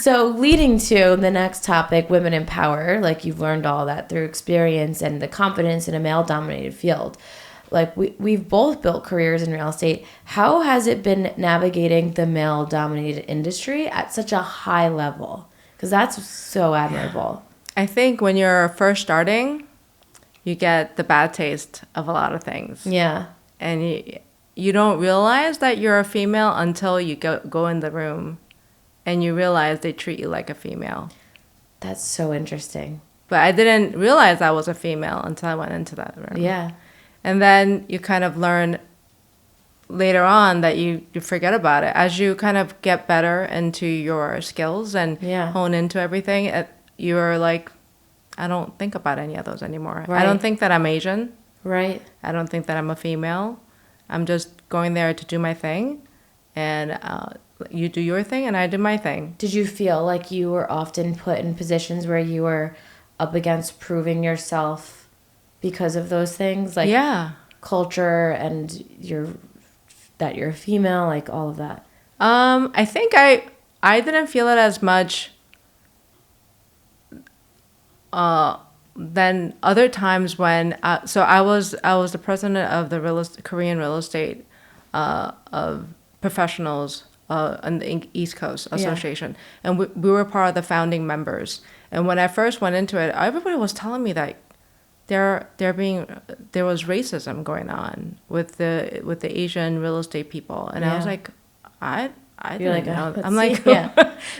So leading to the next topic, women in power, like you've learned all that through experience and the confidence in a male-dominated field. Like we've both built careers in real estate. How has it been navigating the male-dominated industry at such a high level? Because that's so admirable. I think when you're first starting, you get the bad taste of a lot of things. Yeah. And you don't realize that you're a female until you go in the room and you realize they treat you like a female. That's so interesting. But I didn't realize I was a female until I went into that room. Yeah. And then you kind of learn later on that you forget about it. As you kind of get better into your skills and hone into everything, you're like, I don't think about any of those anymore. Right. I don't think that I'm Asian. Right. I don't think that I'm a female. I'm just going there to do my thing. And you do your thing and I do my thing. Did you feel like you were often put in positions where you were up against proving yourself because of those things? Like culture and that you're a female, like all of that? I think I didn't feel it as much than other times when so I was the president of the Korean real estate of professionals on the East Coast Association, and we were part of the founding members. And when I first went into it, everybody was telling me that there was racism going on with the Asian real estate people, and I was like, I didn't know. I'm like,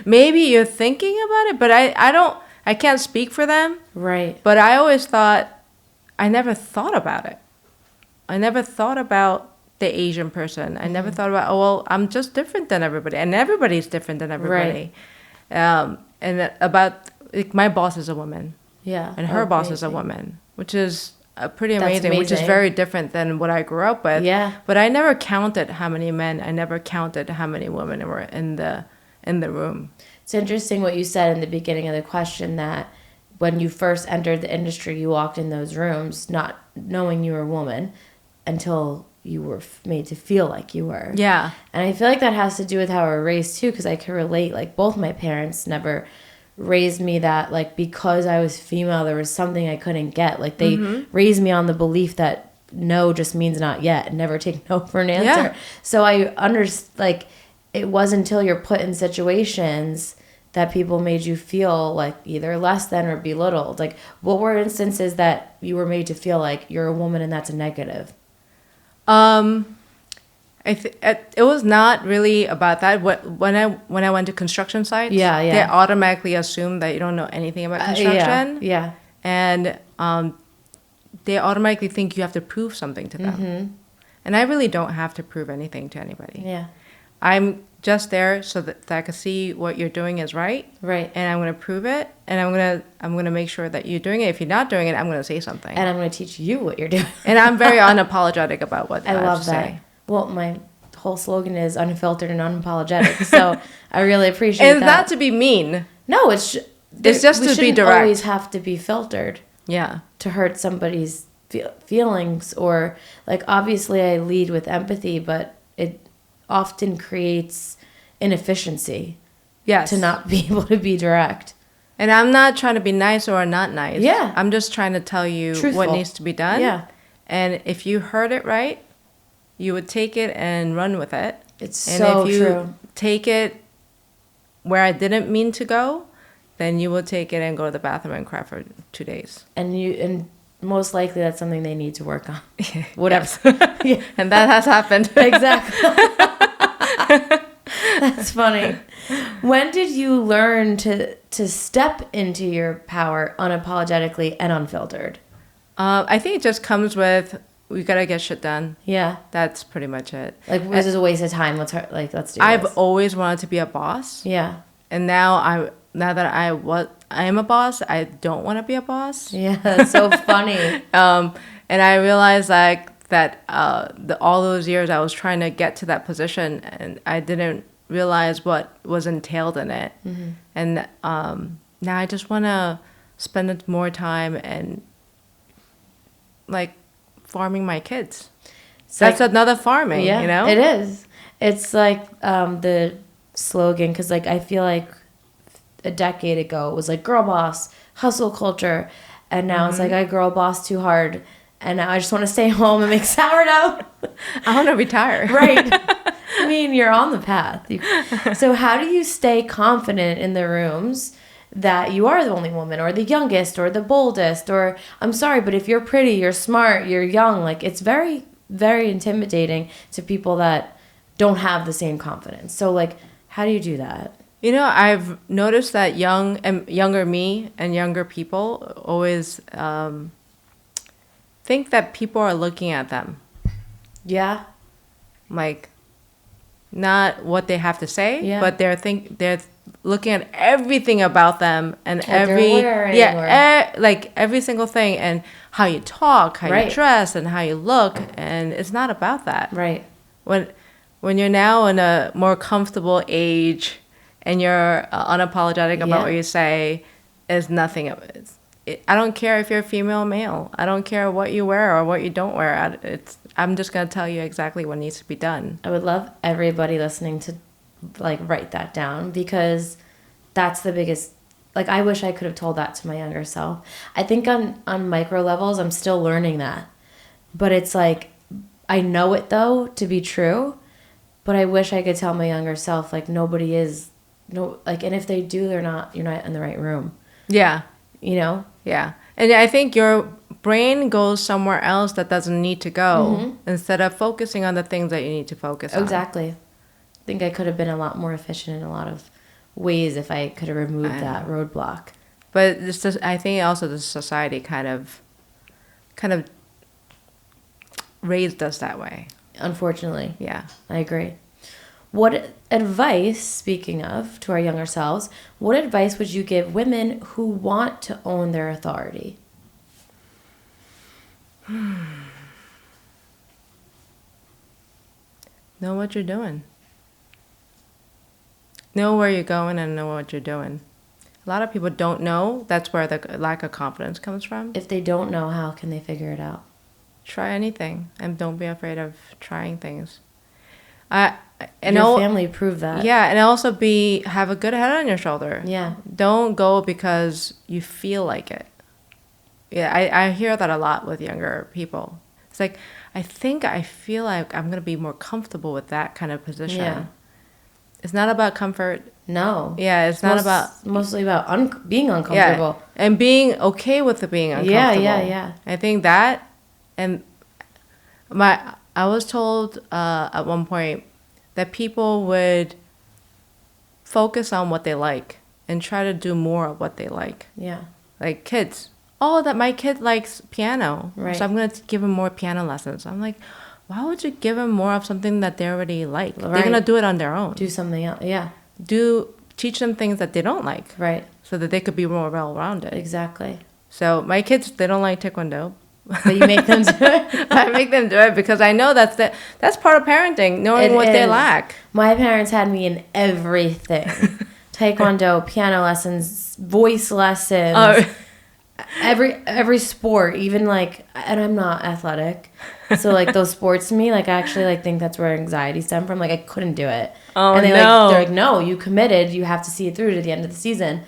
maybe you're thinking about it, but I can't speak for them. Right. But I always thought, I never thought about it. I never thought about the Asian person. I never thought about, I'm just different than everybody, and everybody's different than everybody. Right. And about, like, my boss is a woman. Yeah. And her boss is a woman, which is pretty amazing, which is very different than what I grew up with. Yeah. But I never counted how many men, I never counted how many women were in the room. It's interesting what you said in the beginning of the question, that when you first entered the industry, you walked in those rooms not knowing you were a woman until you were made to feel like you were. Yeah. And I feel like that has to do with how we're raised too, because I can relate. Like, both my parents never raised me that, like, because I was female, there was something I couldn't get. Like, they raised me on the belief that no just means not yet, and never take no for an answer. Yeah. So I understand, like, it wasn't until you're put in situations that people made you feel like either less than or belittled. Like, what were instances that you were made to feel like you're a woman and that's a negative? It was not really about that. When I went to construction sites, they automatically assume that you don't know anything about construction. Yeah. And they automatically think you have to prove something to them. And I really don't have to prove anything to anybody. Yeah. I'm just there so that I can see what you're doing is right. Right. And I'm going to prove it. And I'm gonna make sure that you're doing it. If you're not doing it, I'm going to say something. And I'm going to teach you what you're doing. And I'm very unapologetic about what I love have to that. say. Well, my whole slogan is unfiltered and unapologetic. So I really appreciate that. And not to be mean. No, it's just to be direct. We always have to be filtered. Yeah. To hurt somebody's feelings, or, like, obviously I lead with empathy, but it often creates inefficiency. Yes. To not be able to be direct. And I'm not trying to be nice or not nice. Yeah. I'm just trying to tell you what needs to be done. Yeah. And if you heard it right, you would take it and run with it. It's and so if you true. Take it where I didn't mean to go, then you will take it and go to the bathroom and cry for 2 days. And most likely that's something they need to work on. Whatever. Yeah. And that has happened. Exactly. That's funny. When did you learn to step into your power unapologetically and unfiltered? I think it just comes with, we gotta get shit done. Yeah. That's pretty much it. Like, this is a waste of time. Let's do this. I've always wanted to be a boss. Yeah. And now that I am a boss, I don't want to be a boss. Yeah, that's so funny. And I realized, like, that all those years I was trying to get to that position, and I didn't realize what was entailed in it. And now I just want to spend more time and, like, farming my kids. That's like, another farming, yeah, you know? It is. It's like the slogan, because, like, I feel like a decade ago it was like girl boss, hustle culture, and now it's like I girl boss too hard, and now I just want to stay home and make sourdough. I want to retire. Right. I mean, you're on the path. So how do you stay confident in the rooms that you are the only woman or the youngest or the boldest, or I'm sorry, but if you're pretty, you're smart, you're young, like it's very, very intimidating to people that don't have the same confidence. So like, how do you do that? You know, I've noticed that younger me and younger people always think that people are looking at them. Yeah. Like, not what they have to say, Yeah. but they're looking at everything about them and What they're wearing, like every single thing, and how you talk, how Right. you dress, and how you look, and it's not about that. Right. When you're now in a more comfortable age and you're unapologetic about Yeah. what you say, is nothing of it. I don't care if you're female or male. I don't care what you wear or what you don't wear. I'm just going to tell you exactly what needs to be done. I would love everybody listening to like write that down, because that's the biggest, like I wish I could have told that to my younger self. I think on micro levels I'm still learning that, but it's like I know it though to be true, but I wish I could tell my younger self like nobody is like, and if they do, you're not in the right room, Yeah. you know. Yeah. And I think your brain goes somewhere else that doesn't need to go, instead of focusing on the things that you need to focus on. Exactly. I think I could have been a lot more efficient in a lot of ways if I could have removed that roadblock. But I think also the society kind of raised us that way. Unfortunately. Yeah. I agree. What advice, speaking of, to our younger selves, what advice would you give women who want to own their authority? Know what you're doing. Know where you're going and know what you're doing. A lot of people don't know. That's where the lack of confidence comes from. If they don't know, how can they figure it out? Try anything, and don't be afraid of trying things. Your family proved that. Yeah, and also have a good head on your shoulder. Yeah. Don't go because you feel like it. Yeah, I hear that a lot with younger people. It's like, I feel like I'm going to be more comfortable with that kind of position. Yeah. It's not about comfort. No. Yeah, it's not about... Mostly about being uncomfortable. Yeah, and being okay with being uncomfortable. Yeah. I think that, and I was told at one point that people would focus on what they like and try to do more of what they like. Yeah. Like kids. Oh, that my kid likes piano. Right. So I'm going to give him more piano lessons. I'm like, why would you give them more of something that they already like? Right. They're going to do it on their own. Do something else. Yeah. Teach them things that they don't like. Right. So that they could be more well-rounded. Exactly. So my kids, they don't like taekwondo. But you make them do it. I make them do it because I know that's part of parenting, knowing what they lack. My parents had me in everything. Taekwondo, piano lessons, voice lessons. Oh. Every sport, even like, and I'm not athletic, so like those sports to me, like I actually like think that's where anxiety stemmed from. Like I couldn't do it. Oh, and no. They're like, no, you committed, you have to see it through to the end of the season,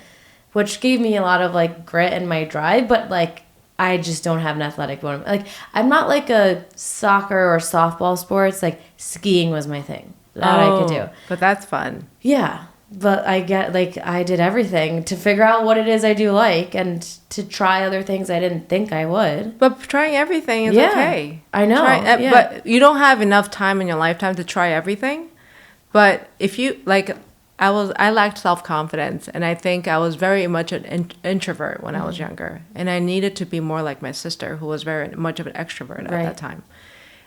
which gave me a lot of like grit and my drive. But like I just don't have an athletic one. Like I'm not like a soccer or softball sports. Like skiing was my thing that I could do. But that's fun. Yeah. But I did everything to figure out what it is I do like and to try other things I didn't think I would. But trying everything is okay. I know. Yeah. But you don't have enough time in your lifetime to try everything. But if you, like, I lacked self-confidence, and I think I was very much an introvert when I was younger. And I needed to be more like my sister, who was very much of an extrovert at that time.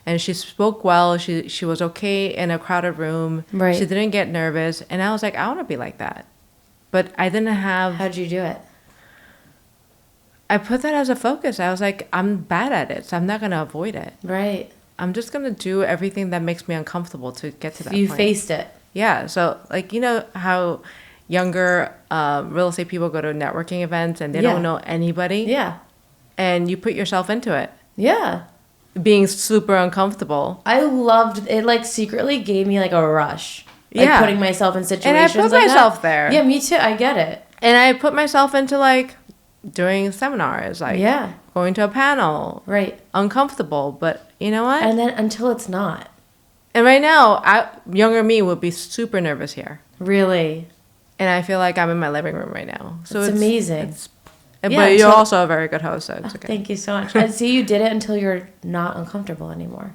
And she spoke well. She was okay in a crowded room. Right. She didn't get nervous. And I was like, I want to be like that. But I didn't have... How'd you do it? I put that as a focus. I was like, I'm bad at it, so I'm not going to avoid it. Right. I'm just going to do everything that makes me uncomfortable to get to that point. You faced it. Yeah. So, like, you know how younger real estate people go to networking events and they don't know anybody? Yeah. And you put yourself into it. Yeah. Being super uncomfortable. I loved it. Like secretly gave me like a rush. Like putting myself in situations. And I put like myself that. there. Yeah, me too. I get it. And I put myself into like doing seminars, like going to a panel. Right. Uncomfortable, but you know what? And then until it's not. And right now, younger me would be super nervous here. Really? And I feel like I'm in my living room right now. So It's amazing. But Yeah, you're so- also a very good host, so it's okay. Thank you so much. And see, you did it until you're not uncomfortable anymore.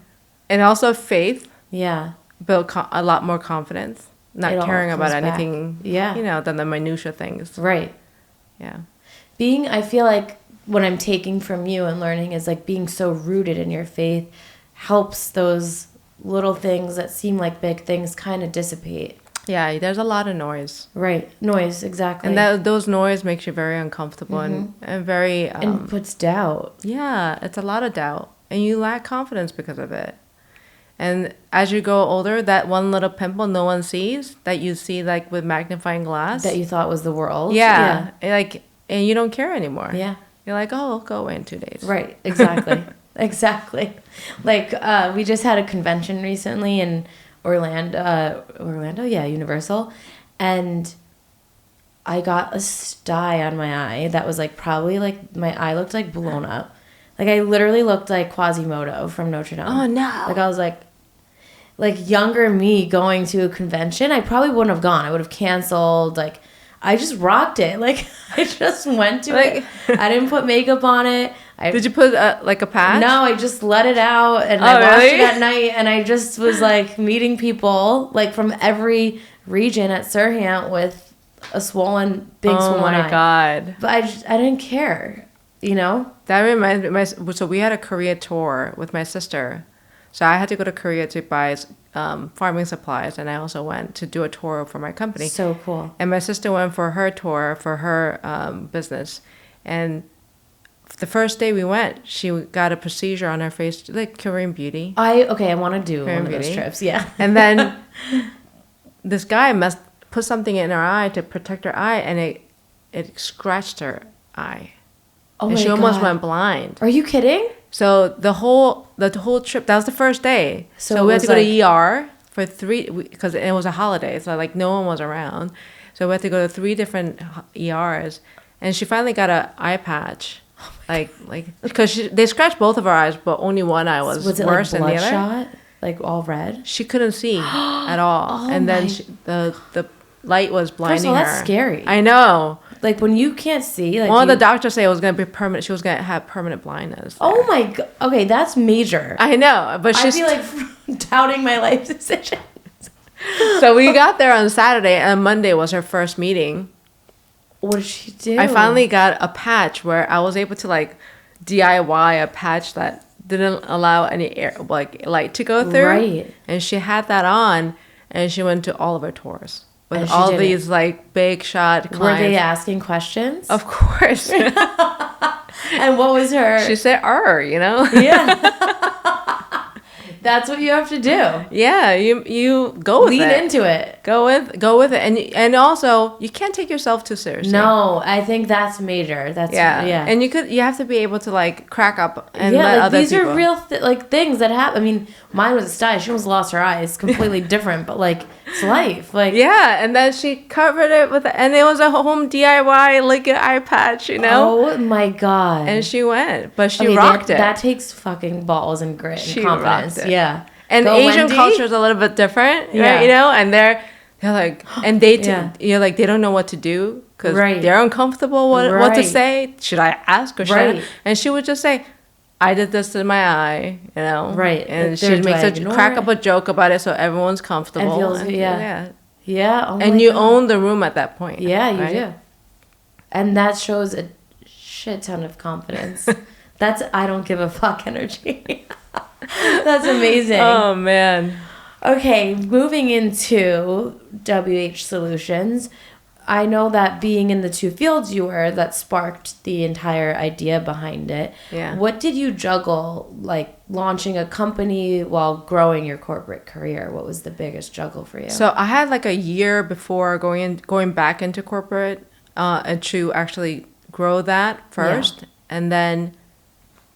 And also faith Yeah. built a lot more confidence, not It all caring about comes back. anything, Yeah. than the minutia things. Right. Yeah. I feel like what I'm taking from you and learning is like being so rooted in your faith helps those little things that seem like big things kind of dissipate. Yeah, there's a lot of noise. Right. Noise, exactly. And those noise makes you very uncomfortable and very... and puts doubt. yeah, it's a lot of doubt. And you lack confidence because of it. And as you go older, that one little pimple no one sees, that you see like with magnifying glass. That you thought was the world. Yeah. And you don't care anymore. Yeah. You're like, oh, it'll go away in 2 days. Right. Exactly. Exactly. Like we just had a convention recently in Orlando, yeah, Universal, and I got a sty on my eye that was like probably like my eye looked like blown up. Like I literally looked like Quasimodo from Notre Dame. Oh, no. Like I was like younger me going to a convention, I probably wouldn't have gone. I would have canceled. Like I just rocked it. Like I just went to it. I didn't put makeup on it. Did you put like a patch? No, I just let it out and I watched really? it at night, and I just was like meeting people like from every region at Sirhan with a big swollen eye. Oh my God. But I didn't care, you know? That reminds me, so we had a Korea tour with my sister. So I had to go to Korea to buy farming supplies, and I also went to do a tour for my company. So cool. And my sister went for her tour for her business. And the first day we went, she got a procedure on her face, like Korean beauty. I want to do Korean one of those beauty. trips, yeah. And then this guy must put something in her eye to protect her eye, and it scratched her eye. Oh And my she almost God. went blind. Are you kidding? So the whole trip, that was the first day. So So it we had was to go like- to ER for because it was a holiday, so like no one was around. So we had to go to 3 different ERs, and she finally got an eye patch. Like because they scratched both of her eyes, but only one eye was it worse like than the other. bloodshot? Like all red? She couldn't see at all, Oh and then my- the light was blinding First of all, her. that's scary. I know. Like when you can't see, like One of you- the doctors said it was going to be permanent. She was going to have permanent blindness. Oh my God. Okay, that's major. I know, but I'd she's be like doubting my life decision. so we got there on Saturday, and Monday was her first meeting. What did she do? I finally got a patch where I was able to like DIY a patch that didn't allow any air, like light to go through. Right. And she had that on, and she went to all of her tours And with she all did these like big shot clients. Were they asking questions? Of course. And what was her? She said, you know? Yeah. That's what you have to do. Yeah, you go with Lean it. into it. Go with it. And also, you can't take yourself too seriously. No, I think that's major. That's yeah. And you have to be able to like crack up and yeah, let like other these people. are real like things that happen. I mean, mine was a sty. She almost lost her eye. It's completely different, but like it's life. Like Yeah, and then she covered it and it was a home DIY like an eye patch, you know. Oh my God. And she went, but she Okay, rocked that, it. That takes fucking balls and grit and She confidence. rocked it. Yeah. And Go, Asian Wendy. culture is a little bit different, Yeah. right? You know, and they're like, and they Yeah. you're like they don't know what to do because Right. they're uncomfortable what to Right. say. Should I ask or should I? Right. And she would just say, I did this to my eye, you know. Right. And Like, she do makes I a ignore crack it? up a joke about it so everyone's comfortable. feels- yeah. Yeah. Oh And my you God. own the room at that point. Yeah, you right? do. And that shows a shit ton of confidence. That's I don't give a fuck energy. That's amazing. Oh man. Okay, moving into WH Solutions. I know that being in the 2 fields you were, that sparked the entire idea behind it. Yeah. What did you juggle, like launching a company while growing your corporate career? What was the biggest juggle for you? So I had like a year before going back into corporate and to actually grow that first, and then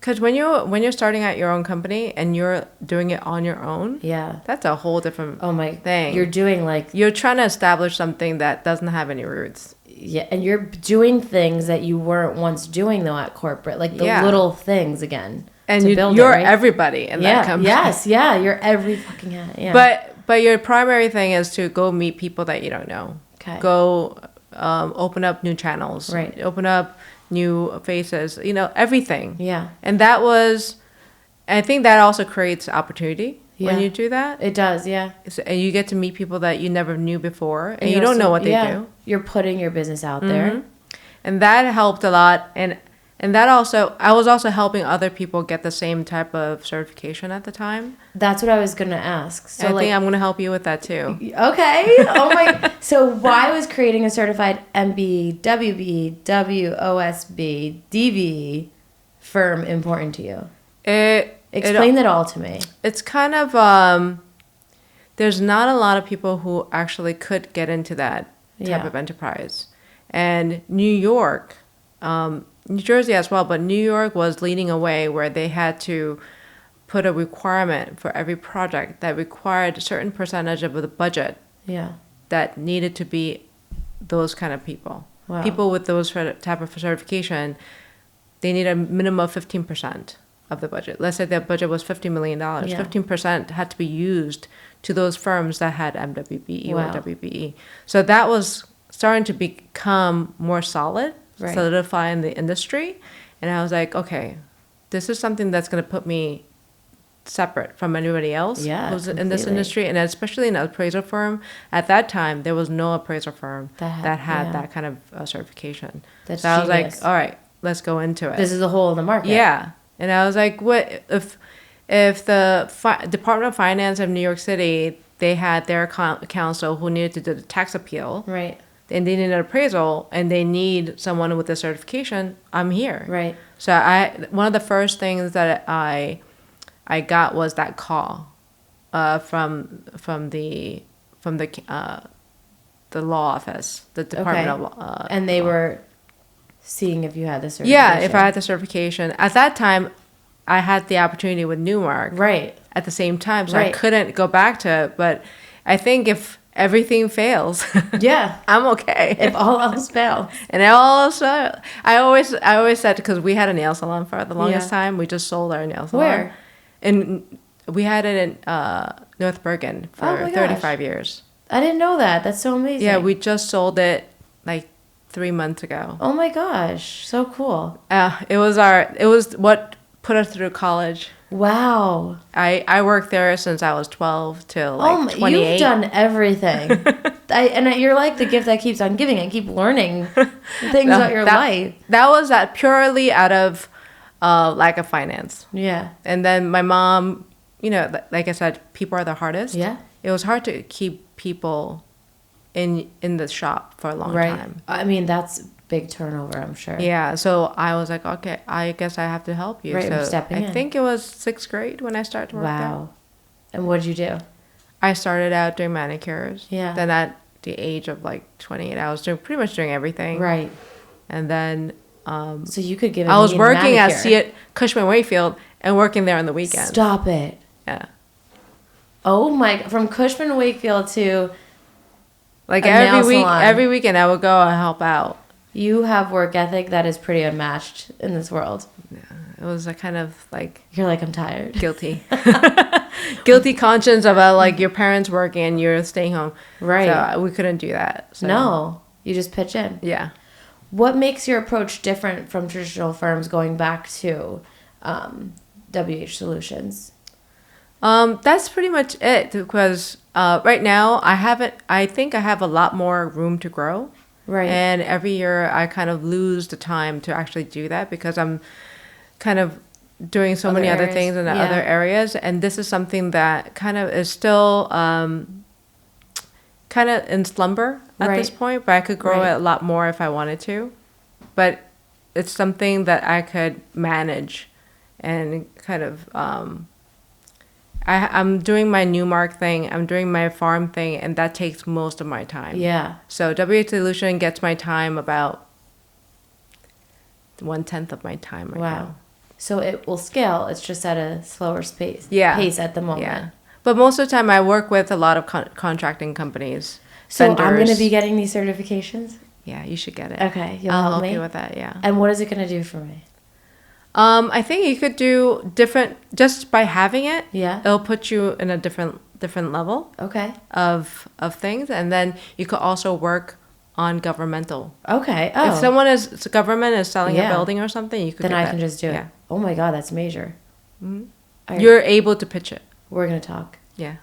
because when you're starting out your own company and you're doing it on your own, yeah. that's a whole different thing. You're doing like You're trying to establish something that doesn't have any roots. yeah, and you're doing things that you weren't once doing though at corporate, like the Yeah. little things again. And to you're build it, right? everybody in yeah, that company. Yes, yeah, you're every fucking hat. Yeah. But your primary thing is to go meet people that you don't know. Okay. go open up new channels, Right. open up new faces, everything. Yeah. And I think that also creates opportunity when Yeah. you do that. It does, yeah. And you get to meet people that you never knew before, and you don't know what they do. You're putting your business out there. And that helped a lot. And that also, I was also helping other people get the same type of certification at the time. That's what I was gonna ask. So I think I'm going to help you with that too. okay. Oh my. So why was creating a certified MB, WB, WOSB, DB firm important to you? Explain that all to me. It's kind of, there's not a lot of people who actually could get into that type Yeah. of enterprise. And New York, New Jersey as well, but New York was leading away where they had to put a requirement for every project that required a certain percentage of the budget Yeah. that needed to be those kind of people. Wow. People with those type of certification, they need a minimum of 15% of the budget. Let's say their budget was $50 million. Yeah. 15% had to be used to those firms that had MWBE Wow. or WBE. So that was starting to become more solid, Right. solidify in the industry. And I was like, okay, this is something that's going to put me separate from anybody else Yeah, who's in this completely. industry, and especially in an appraisal firm. At that time, there was no appraisal firm That had- yeah. that kind of certification. That's so I was genius. like, all right, let's go into it. This is a hole in the market. Yeah, and I was like, what if the Department of Finance of New York City, they had their counsel who needed to do the tax appeal, Right. and they need an appraisal, and they need someone with a certification, I'm here. Right. So one of the first things that I got was that call from the law office, the Department Okay. of Law. And they were seeing if you had the certification. Yeah, if I had the certification. At that time, I had the opportunity with Newmark Right. at the same time, so I Right. couldn't go back to it. But I think if everything fails, Yeah. I'm okay. If all else fails. And I always said, because we had a nail salon for the longest Yeah. time, we just sold our nail salon. Where? And we had it in North Bergen Oh for my gosh. 35 years. I didn't know that. That's so amazing. Yeah, we just sold it like 3 months ago. Oh my gosh. So cool. It was what put us through college. Wow. I worked there since I was 12 till like 28. You've done everything. You're like the gift that keeps on giving. I keep learning things about your life. That was purely out of lack of finance. Yeah. And then my mom, like I said, people are the hardest. Yeah. It was hard to keep people in the shop for a long Right. time. I mean, that's big turnover, I'm sure. Yeah, so I was like, okay, I guess I have to help you. Right, so stepping I in. think it was 6th grade when I started to work there. Wow. And what did you do? I started out doing manicures. Yeah. Then at the age of like 28, I was pretty much doing everything. Right. And then So you could give I was working at manicure. Cushman Wakefield and working there on the weekends. Stop it. Yeah. Oh my, from Cushman Wakefield to Like A nail every salon. weekend I would go and help out. you have work ethic that is pretty unmatched in this world. It was a kind of like You're like, I'm tired. guilty. Guilty conscience about like your parents working and you're staying home. Right. So we couldn't do that. So. No, you just pitch in. Yeah. What makes your approach different from traditional firms going back to WH Solutions? That's pretty much it because right now I think I have a lot more room to grow. Right. And every year I kind of lose the time to actually do that because I'm kind of doing so many other areas. things in the Yeah. other areas. And this is something that kind of is still kind of in slumber at this Right. point, but I could grow Right. it a lot more if I wanted to. But it's something that I could manage and kind of I'm doing my Newmark thing, I'm doing my farm thing, and that takes most of my time. Yeah. So WH Solution gets my time about 1/10 of my time right Wow. now. So it will scale. It's just at a slower pace. Yeah. Pace at the moment. Yeah. But most of the time I work with a lot of contracting companies. So I'm going to vendors. be getting these certifications. Yeah, you should get it. Okay, you'll I'll help help me? you with that, yeah. And what is it going to do for me? I think you could do different, just by having it, Yeah. it'll put you in a different different level Okay. of things, and then you could also work on governmental. Okay. Oh. If someone is government is selling Yeah. a building or something, you could. then get I that. can just do it. Yeah. Oh my God, that's major. All right, You're able to pitch it. we're gonna talk. Yeah.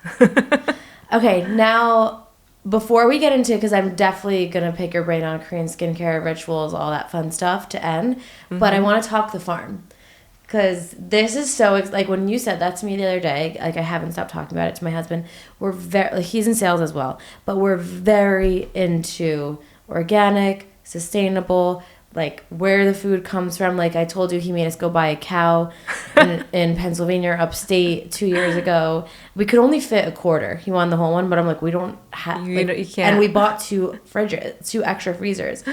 Okay, now before we get into, because I'm definitely gonna pick your brain on Korean skincare rituals, all that fun stuff to end, but I want to talk the farm. Because this is so, like when you said that to me the other day, like I haven't stopped talking about it to my husband. We're very, like, he's in sales as well, but we're very into organic, sustainable, like where the food comes from. Like I told you, he made us go buy a cow in Pennsylvania, upstate, 2 years ago. We could only fit a quarter. He wanted the whole one, but I'm like, we don't have, You can't. and we bought two extra freezers.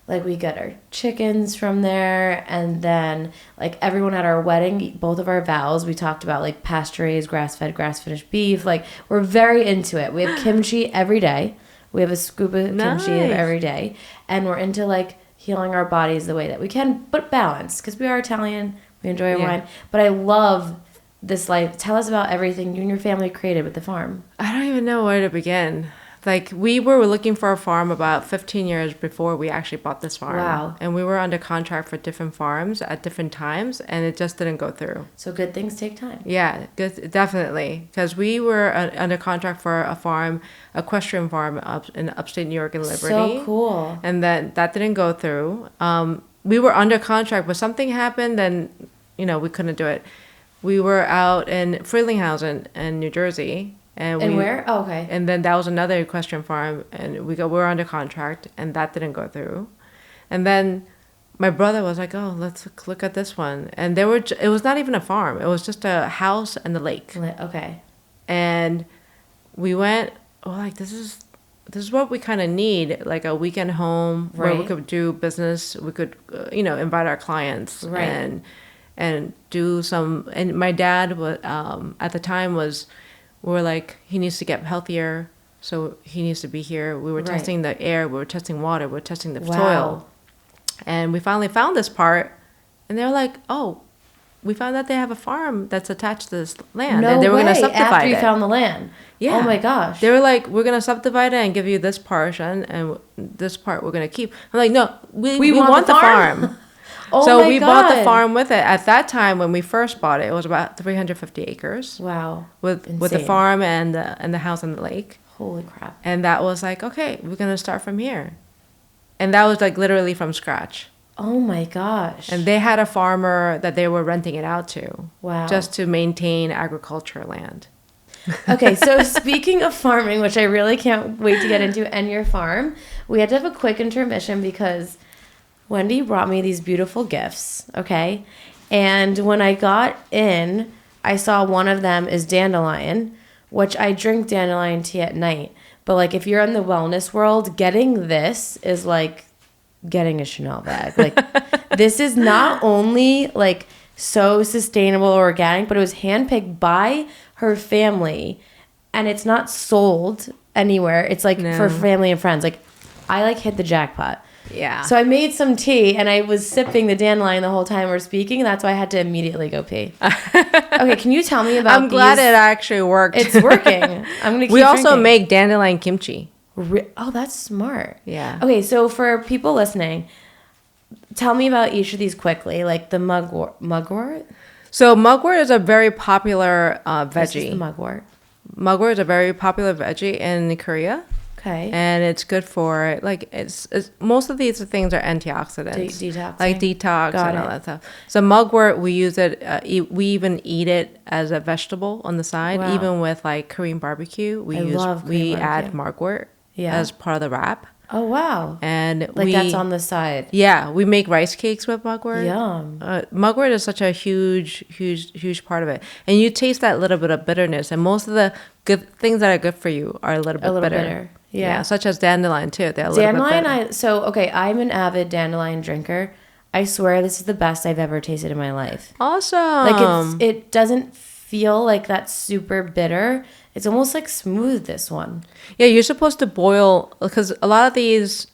Like we get our chickens from there, and then like everyone at our wedding, both of our vows, we talked about like pasture raised, grass fed, grass finished beef. Like we're very into it. We have kimchi every day. We have a scoop of kimchi every day, and we're into like healing our bodies the way that we can, but balanced because we are Italian. We enjoy our wine, but I love this life. Tell us about everything you and your family created with the farm. I don't even know where to begin. Like we were looking for a farm about 15 years before we actually bought this farm. Wow. And we were under contract for different farms at different times, and it just didn't go through. So good things take time. Yeah, definitely. Because we were under contract for a farm, equestrian farm in upstate New York in Liberty. So cool. And then that didn't go through. We were under contract, but something happened, and we couldn't do it. We were out in Frelinghausen in New Jersey. And where? Oh, okay. And then that was another equestrian farm, and we were under contract, and that didn't go through. And then my brother was like, "Oh, let's look at this one." And it was not even a farm; it was just a house and the lake. Okay. And we went, "Oh, like this is what we kind of need, like a weekend home where we Right. could do business. We could, invite our clients Right. and do some." And my dad was at the time was. We were like, he needs to get healthier, so he needs to be here. We were Right. testing the air, we were testing water, we were testing the Wow. soil. And we finally found this part, and they were like, oh, we found that they have a farm that's attached to this land. No and they were way. going to subdivide After you it. found the land. Yeah. Oh my gosh. They were like, we're going to subdivide it and give you this portion, and this part we're going to keep. I'm like, no, we want the farm. Oh So my we bought the God. farm with it. At that time, when we first bought it, it was about 350 acres Wow. with the Insane. farm and the house and the lake. Holy crap. And that was like, okay, we're going to start from here. And that was like literally from scratch. Oh my gosh. And they had a farmer that they were renting it out to. Wow. Just to maintain agriculture land. Okay, so speaking of farming, which I really can't wait to get into, and your farm, we had to have a quick intermission because Wendy brought me these beautiful gifts, okay? And when I got in, I saw one of them is dandelion, which I drink dandelion tea at night. But like if you're in the wellness world, getting this is like getting a Chanel bag. Like this is not only like so sustainable organic, but it was handpicked by her family, and it's not sold anywhere. It's like for family and friends. Like I like hit the jackpot. Yeah. So I made some tea, and I was sipping the dandelion the whole time we were speaking. And that's why I had to immediately go pee. Okay, can you tell me about? I'm glad these? it actually worked. It's working. I'm gonna keep We also drinking. make dandelion kimchi. Oh, that's smart. Yeah. Okay, so for people listening, tell me about each of these quickly. Like the mugwort. So mugwort is a very popular This is veggie. the mugwort. Mugwort is a very popular veggie in Korea. Okay. And it's good for it's most of these things are antioxidants, Detoxing. like detox Got and all it. that stuff. So mugwort, we use it. We even eat it as a vegetable on the side, Wow. even with like Korean barbecue. I love we Korean add barbecue. mugwort Yeah. as part of the wrap, Oh wow. and Like that's on the side. yeah, we make rice cakes with mugwort. Yum. Mugwort is such a huge part of it, and you taste that little bit of bitterness. And most of the good things that are good for you are a little bit bitter. Yeah. such as dandelion too. They're a little Dandelion, bit bitter. I'm an avid dandelion drinker. I swear this is the best I've ever tasted in my life. Awesome. Like it doesn't feel like that super bitter. It's almost like smooth, this one. Yeah, you're supposed to boil because a lot of these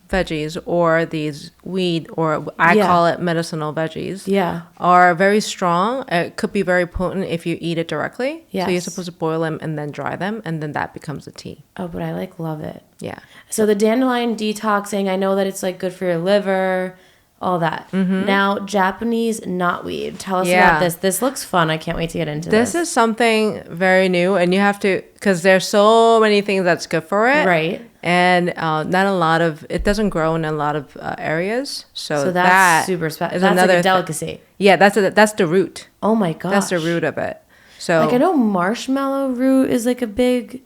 veggies or these weed, or I Yeah. call it medicinal veggies, Yeah. are very strong. It could be very potent if you eat it directly. So you're Yes. supposed to boil them and then dry them, and then that becomes a tea. Oh, but I like love it. Yeah. So the dandelion detoxing, I know that it's like good for your liver, all that. Now, Japanese knotweed. Tell us Yeah. about this. This looks fun. I can't wait to get into this. This is something very new, and you have to, because there's so many things that's good for it. Right. And not a lot of, it doesn't grow in a lot of areas. So, So that's that super special. is That's another like a thi- delicacy. Yeah, that's the root. Oh my gosh. That's the root of it. So Like I know marshmallow root is like a big,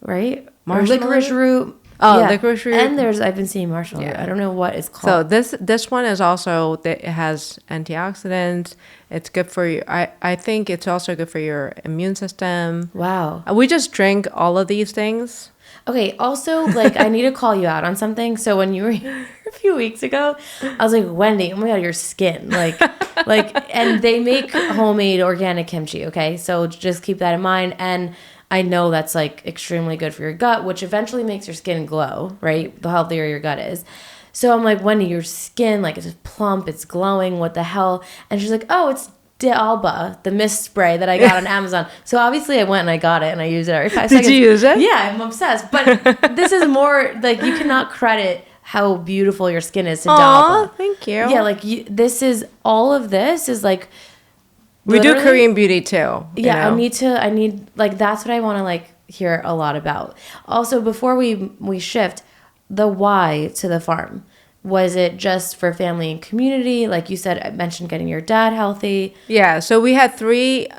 right? Or Marshmallow licorice root. Oh, licorice root. And I've been seeing marshmallow root. Yeah. I don't know what it's So called. this one is also, it has antioxidants. It's good for you. I think it's also good for your immune system. Wow. We just drink all of these things. Okay, also, like, I need to call you out on something. So when you were here a few weeks ago, I was like, Wendy, oh my God, your skin. And they make homemade organic kimchi, okay? So just keep that in mind. And I know that's, like, extremely good for your gut, which eventually makes your skin glow, right? The healthier your gut is. So I'm like, Wendy, your skin, like, it's plump, it's glowing, what the hell? And she's like, oh, it's De Alba, the mist spray that I got on Amazon. So obviously I went and I got it and I use it every 5 seconds. Did you use it? Yeah, I'm obsessed. But this is more like you cannot credit how beautiful your skin is to De Oh, Alba. thank you. Yeah, like this is all of this is like We do literally- Korean beauty too. you Yeah, know? I need like that's what I want to like hear a lot about. Also, before we shift, the why to the farm. Was it just for family and community? Like you said, I mentioned getting your dad healthy. Yeah, so we had 3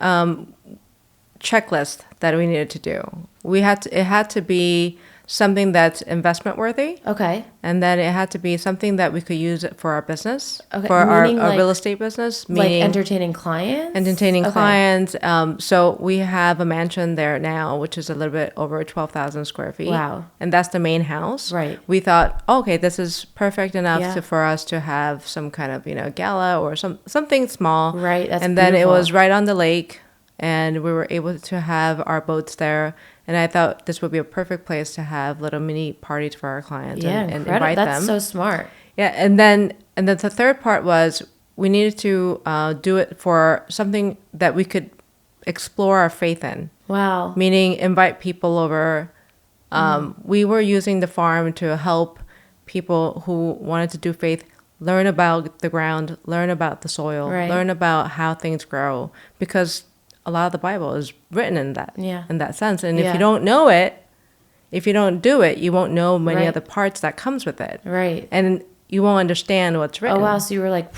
checklists that we needed to do. It had to be something that's investment worthy, Okay. and then it had to be something that we could use it for our business, Okay, for our meaning like- real estate business, Like meaning entertaining clients? entertaining Okay. clients. So we have a mansion there now, which is a little bit over 12,000 square feet. Wow. And that's the main house. Right. We thought, okay, this is perfect enough Yeah. for us to have some kind of, gala or something small. Right, that's And then beautiful. it was right on the lake, and we were able to have our boats there. And I thought this would be a perfect place to have little mini parties for our clients Yeah, and incredible. invite That's them. so smart. Yeah, and then the third part was we needed to do it for something that we could explore our faith in, Wow. meaning invite people over. We were using the farm to help people who wanted to do faith learn about the ground, learn about the soil, Right. learn about how things grow, because a lot of the Bible is written in that sense. And if Yeah. you don't know it, if you don't do it, you won't know many Right. of the parts that comes with it. Right. And you won't understand what's written. Oh wow, so you were like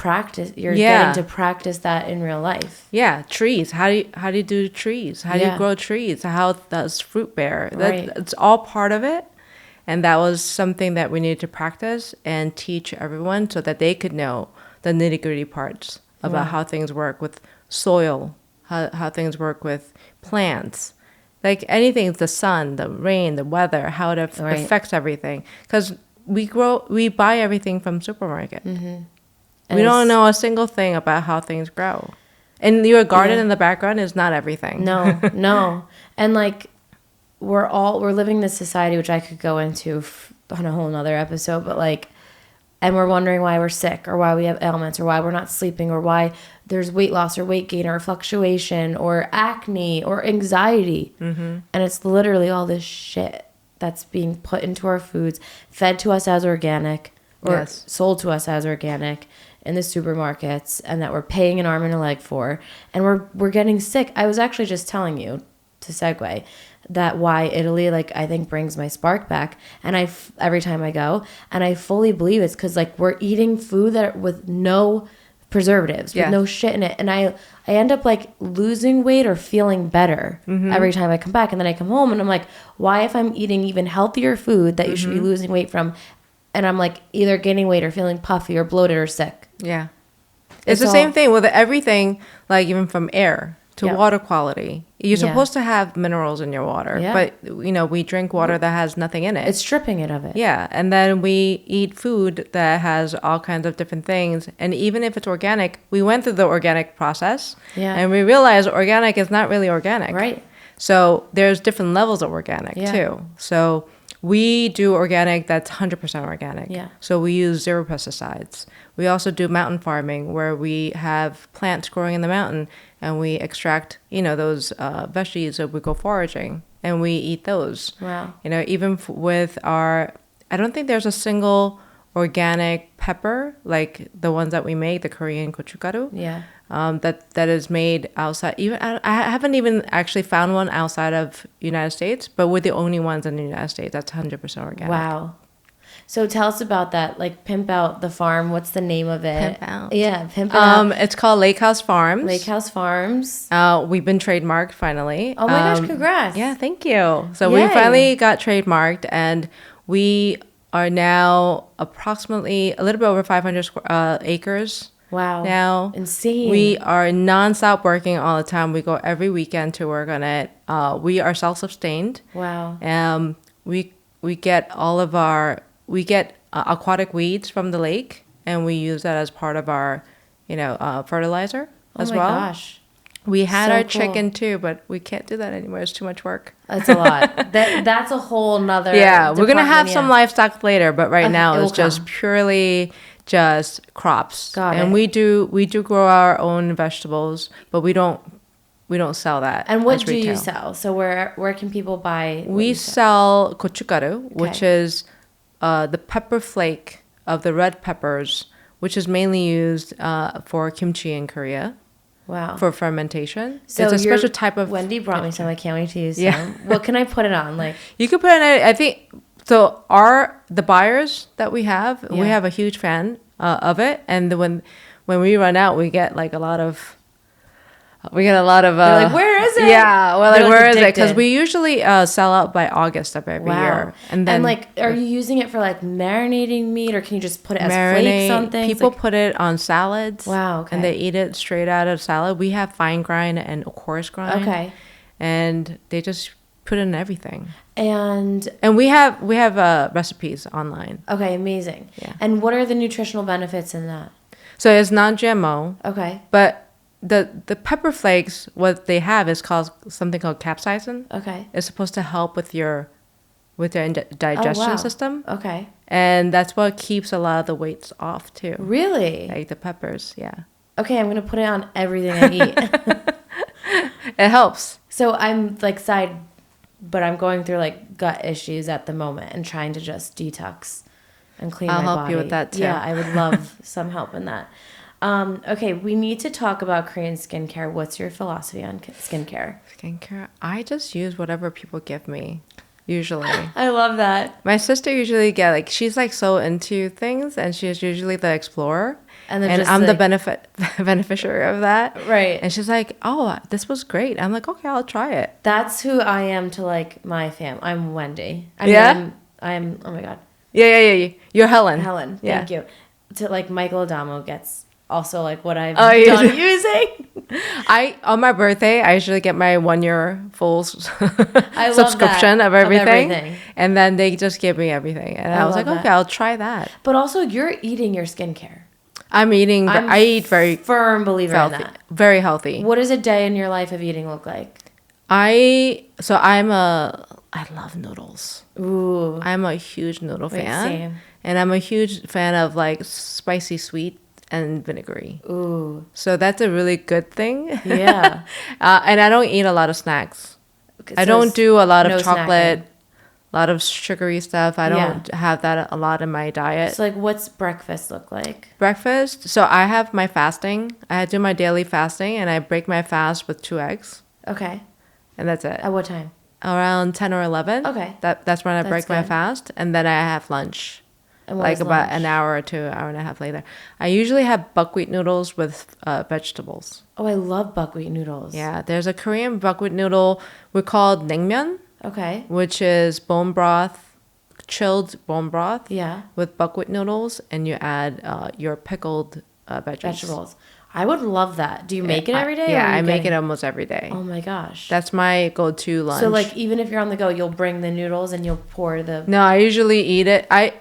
you're Yeah. getting to practice that in real life. Yeah, trees. How do you do trees? How do Yeah. you grow trees? How does fruit bear? Right. It's all part of it. And that was something that we needed to practice and teach everyone so that they could know the nitty-gritty parts about Wow. how things work with soil, how things work with plants. Like anything, the sun, the rain, the weather, how it Right. affects everything. Because we buy everything from supermarket. And We don't it's- know a single thing about how things grow. And your garden Yeah. in the background is not everything. No, no. And like we're living this society, which I could go into on a whole nother episode, but like, and we're wondering why we're sick or why we have ailments or why we're not sleeping or why there's weight loss or weight gain or fluctuation or acne or anxiety. Mm-hmm. And it's literally all this shit that's being put into our foods, fed to us as organic or Yes. sold to us as organic in the supermarkets, and that we're paying an arm and a leg for, and we're getting sick. I was actually just telling you, to segue, that why Italy, like, I think brings my spark back, and every time I go, and I fully believe it's because like we're eating food that with no preservatives, with Yeah. no shit in it, and I end up like losing weight or feeling better every time I come back, and then I come home and I'm like, why, if I'm eating even healthier food that you should be losing weight from, and I'm like either gaining weight or feeling puffy or bloated or sick. Yeah. It's It's the all- same thing with everything, like even from air to Yeah. water quality. You're Yeah. supposed to have minerals in your water, Yeah. but we drink water that has nothing in it. It's stripping it of it. Yeah, and then we eat food that has all kinds of different things. And even if it's organic, we went through the organic process, Yeah. and we realized organic is not really organic. Right. So there's different levels of organic Yeah. too. So We do organic that's 100% organic. Yeah. So we use 0 pesticides. We also do mountain farming where we have plants growing in the mountain and we extract, those veggies that we go foraging and we eat those. Wow. Even with I don't think there's a single organic pepper like the ones that we make, the Korean gochugaru. Yeah. That is made outside. Even I haven't even actually found one outside of United States, but we're the only ones in the United States that's 100% organic. Wow. So tell us about that. Like Pimp Out the Farm. What's the name of it? Pimp Out. Yeah, Pimp It Out. It's called Lake House Farms. Lake House Farms. We've been trademarked finally. Oh my gosh, congrats. Yeah, thank you. So Yay. we finally got trademarked, and we are now approximately a little bit over 500 acres. Wow. Now Insane. we are nonstop working all the time. We go every weekend to work on it. We are self-sustained. Wow. We get aquatic weeds from the lake, and we use that as part of our, fertilizer as well. Oh my gosh. We had So our cool. chicken too, but we can't do that anymore. It's too much work. That's a lot. That's a whole nother. Yeah, we're gonna have department, some yeah. livestock later, but right Okay, now it it's will just come. purely just crops. Got and it. we do grow our own vegetables, but we don't sell that. And what as do you retail. sell? So where can people buy? what We you sell gochugaru, which Okay. is the pepper flake of the red peppers, which is mainly used for kimchi in Korea Wow. for fermentation. So it's a you're- special type of. Wendy brought me some. I can't wait to use Yeah. some. What can I put it on? Like, You could put in. I think so. The buyers that we have Yeah. a huge fan of it, and when we run out, we get like a lot of. they're like, where is it? Yeah, well, They're, like, like, where is it? Because addicted. we usually sell out by August of every year, and then like, are you using it for like marinating meat, or can you just put it as flakes on things? People Like, put it on salads. Wow, okay. And they eat it straight out of salad. We have fine grind and coarse grind. Okay. And they just put in everything. And And we have recipes online. okay, amazing. Yeah. And what are the nutritional benefits in that? So it's non-GMO, Okay. but the pepper flakes, what they have is called something called capsaicin. Okay. It's supposed to help with your digestion Oh, wow. system, Okay. and that's what keeps a lot of the weights off too. Really? Like the peppers, yeah, Okay, I'm gonna put it on everything I eat. it helps. So I'm like but I'm going through like gut issues at the moment and trying to just detox and clean I'll my help body. you with that, too. Yeah, I would love some help in that. Okay, we need to talk about Korean skincare. What's your philosophy on skincare? Skincare, I just use whatever people give me, usually. I love that. My sister usually she's like so into things, and she's usually the explorer. And then And just I'm the like- beneficiary of that. Right. And she's like, oh, this was great. I'm like, okay, I'll try it. That's who I am to like my fam. I'm Wendy. I mean, Yeah? I'm oh my god. Yeah. You're Helen. Helen, Yeah. thank you. To like Michael Adamo gets also like what I've Oh, yeah. done using. On my birthday, I usually get my 1 year full love subscription that, of everything. of everything. And then they just give me everything. And I was love like, that. okay, I'll try that. But also you're eating your skincare. I eat very firm believer healthy. in that. Very healthy. What does a day in your life of eating look like? I love noodles. Ooh. I'm a huge noodle Wait, fan. same. And I'm a huge fan of like spicy sweet and vinegary. Ooh. So that's a really good thing. Yeah. And I don't eat a lot of snacks. I So don't do a lot of no chocolate, snacking. a lot of sugary stuff. I don't have that a lot in my diet. So like what's breakfast look like? Breakfast. So I have my fasting. I do my daily fasting, and I break my fast with 2 eggs, Okay. and that's it. At what time? Around 10 or 11. Okay. That's when I That's break my good. fast, and then I have lunch. And what Like is about lunch? an hour to hour and a half later. I usually have buckwheat noodles with vegetables. Oh, I love buckwheat noodles. Yeah, there's a Korean buckwheat noodle we call naengmyeon, Okay. which is bone broth, chilled bone broth Yeah. with buckwheat noodles, and you add your pickled Vegetables. I would love that. Do you make it every day? or Yeah, are you I make getting- it almost every day. Oh my gosh. That's my go-to lunch. So like even if you're on the go, you'll bring the noodles and you'll pour the No, I usually eat it. I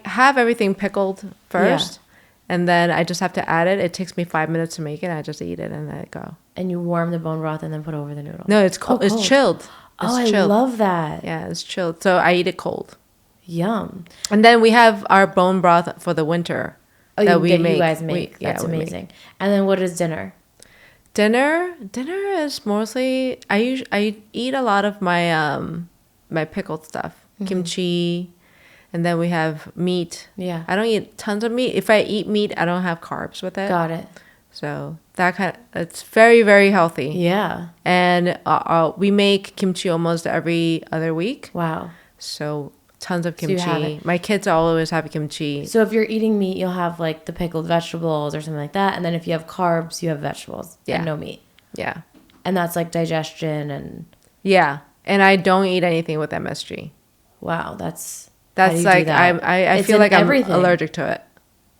have everything pickled first, and then I just have to add it. It takes me 5 minutes to make it. I just eat it and let it go. and you warm the bone broth and then put over the noodle. No, it's cold. Oh, It's chilled. Oh, I chilled. love that. Yeah, it's chilled. So I eat it cold. Yum. And then we have our bone broth for the winter. Oh, that you guys make. Yeah, That's we make. amazing. And then what is dinner? Dinner is mostly I eat a lot of my my pickled stuff, kimchi, and then we have meat. Yeah. I don't eat tons of meat. If I eat meat, I don't have carbs with it. Got it. So it's very, very healthy. Yeah. And we make kimchi almost every other week. Wow. So tons of So you have kimchi. it. My kids always have kimchi. So if you're eating meat, you'll have like the pickled vegetables or something like that. And then if you have carbs, you have vegetables and no meat. Yeah. And that's like digestion and Yeah. And I don't eat anything with MSG. wow, how do That's you like do that? I It's feel in like I'm everything. allergic to it.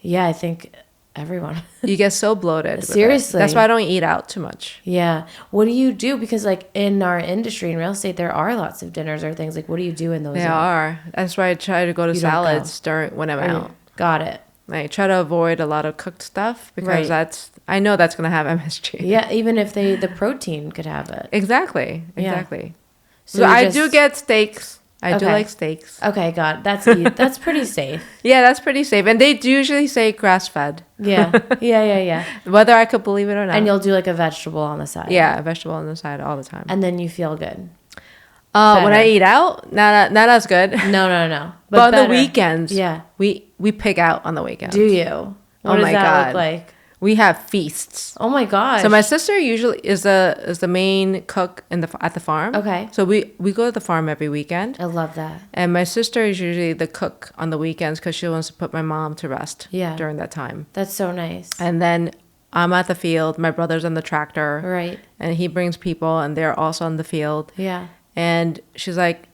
Yeah, I think everyone. You get so bloated. with it. Seriously. That's why I don't eat out too much. Yeah. What do you do? Because like in our industry in real estate, there are lots of dinners or things like. What do you do in those? They are. That's why I try to go to You don't go. salads when I'm out. Got it. I try to avoid a lot of cooked stuff because Right. I know that's gonna have MSG. Yeah, even if the protein could have it. Exactly. Yeah. Exactly. So So you I just- do get steaks. I do Okay. like steaks. Okay, got it. That's pretty safe. Yeah, that's pretty safe. And they usually say grass fed, Yeah. Yeah. whether I could believe it or not. And you'll do like a vegetable on the side. yeah, a vegetable on the side all the time. And then you feel good. When I better. eat out, not as good. No. But on the better. weekends, Yeah. we pig out on the weekends. Do you? What Oh does my that God. look like? We have feasts. Oh my gosh. So my sister usually is the main cook at the farm. Okay. So we go to the farm every weekend. I love that. And my sister is usually the cook on the weekends because she wants to put my mom to rest Yeah. during that time. That's so nice. And then I'm at the field. My brother's on the tractor. Right. And he brings people, and they're also on the field. Yeah. And she's like,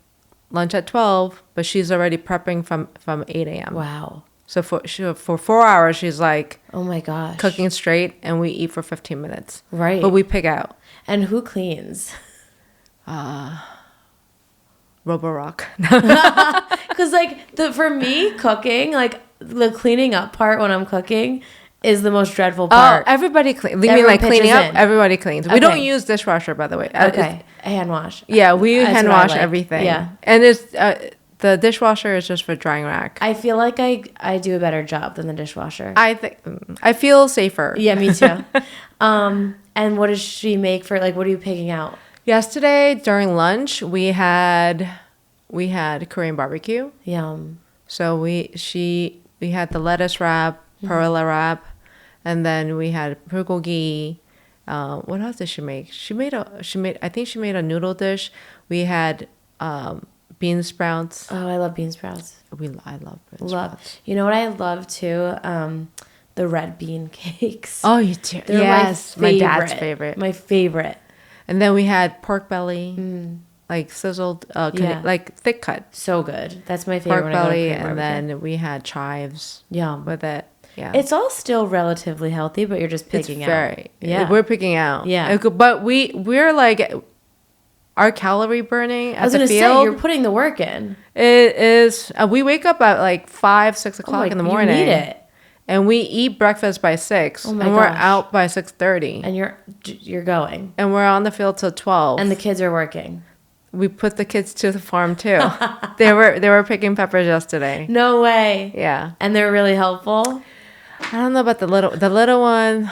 lunch at 12, but she's already prepping from 8 a.m. Wow. So for 4 hours, she's like Oh my gosh. cooking straight, and we eat for 15 minutes. Right. But we pig out. And who cleans? Roborock. Because like for me cooking, like the cleaning up part when I'm cooking is the most dreadful Oh, part. everybody cleans. You mean Everyone like cleaning pitches up? in. Everybody cleans. We don't Okay. use dishwasher, by the way. Okay. Hand wash. Yeah, we That's hand what I wash like. everything. Yeah. And it's the dishwasher is just for drying rack. I feel like I do a better job than the dishwasher. I feel safer. Yeah, me too. And what does she make for like? What are you picking out? Yesterday during lunch, we had Korean barbecue. Yum. So we had the lettuce wrap, perilla wrap, and then we had bulgogi. What else did she make? I think she made a noodle dish. We had bean sprouts. Oh, I love bean sprouts. I love bean sprouts. Love. You know what I love too? The red bean cakes. Oh, you do? They're Yes, my dad's favorite. My favorite. And then we had pork belly, like sizzled, Yeah. like thick cut So good. That's my favorite. pork when I go to belly, Korean and barbecue. then we had chives Yum. with it. Yeah, It's all still relatively healthy, but you're just picking out. Yeah. We're picking out. Yeah. But we're like our calorie burning I was at the gonna say field. you're putting the work in. It is. We wake up at like 5, 6 o'clock like, in the you morning. need it. And we eat breakfast by 6, Oh my and we're gosh. out by 6:30, And you're going. and we're on the field till 12. And the kids are working. We put the kids to the farm too. They were picking peppers yesterday. No way. Yeah, And they're really helpful. I don't know about the little one.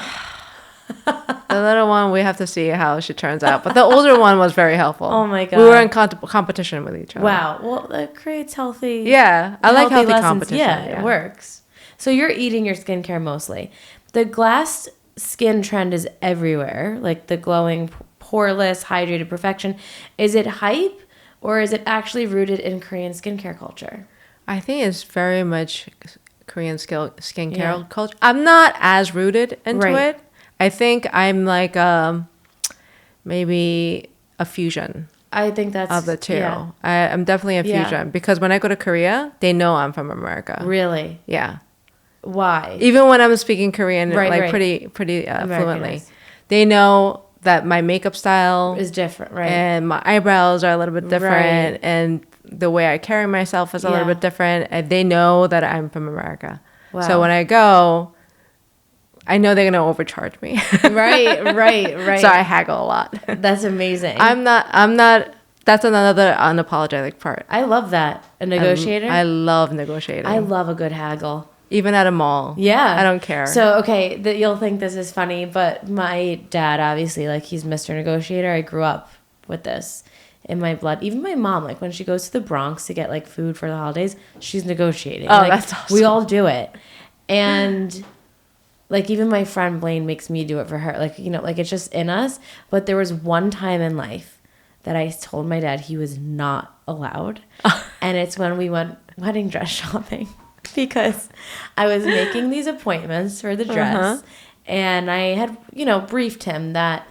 The little one, we have to see how she turns out. But the older one was very helpful. Oh my We were God. in competition with each other. Wow. Well, that creates healthy. Yeah, I like healthy lessons. competition. Yeah, it works. So you're eating your skincare mostly. The glass skin trend is everywhere, like the glowing, poreless, hydrated perfection. Is it hype or is it actually rooted in Korean skincare culture? I think it's very much Korean skincare Yeah. culture. I'm not as rooted into Right. it. I think I'm like maybe a fusion I think that's of the two. Yeah, I'm definitely a Yeah. fusion because when I go to Korea, they know I'm from America. really. Yeah. Why? Even when I'm speaking Korean, Right, like right. pretty fluently, Americanized. they know that my makeup style Is different, right? and my eyebrows are a little bit different, Right. and the way I carry myself is a little Yeah. bit different. And they know that I'm from America. Wow. So when I go, I know they're gonna overcharge me. right. So I haggle a lot. That's amazing. I'm not That's another unapologetic part. I love that. A negotiator? I love negotiating. I love a good haggle. Even at a mall. Yeah. I don't care. So, okay, you'll think this is funny, but my dad, obviously, like, he's Mr. Negotiator. I grew up with this in my blood. Even my mom, like, when she goes to the Bronx to get, like, food for the holidays, she's negotiating. Oh, like, that's awesome. We all do it. And, like, even my friend Blaine makes me do it for her. Like, you know, like, it's just in us. But there was one time in life that I told my dad he was not allowed. And it's when we went wedding dress shopping. Because I was making these appointments for the dress, and I had, you know, briefed him that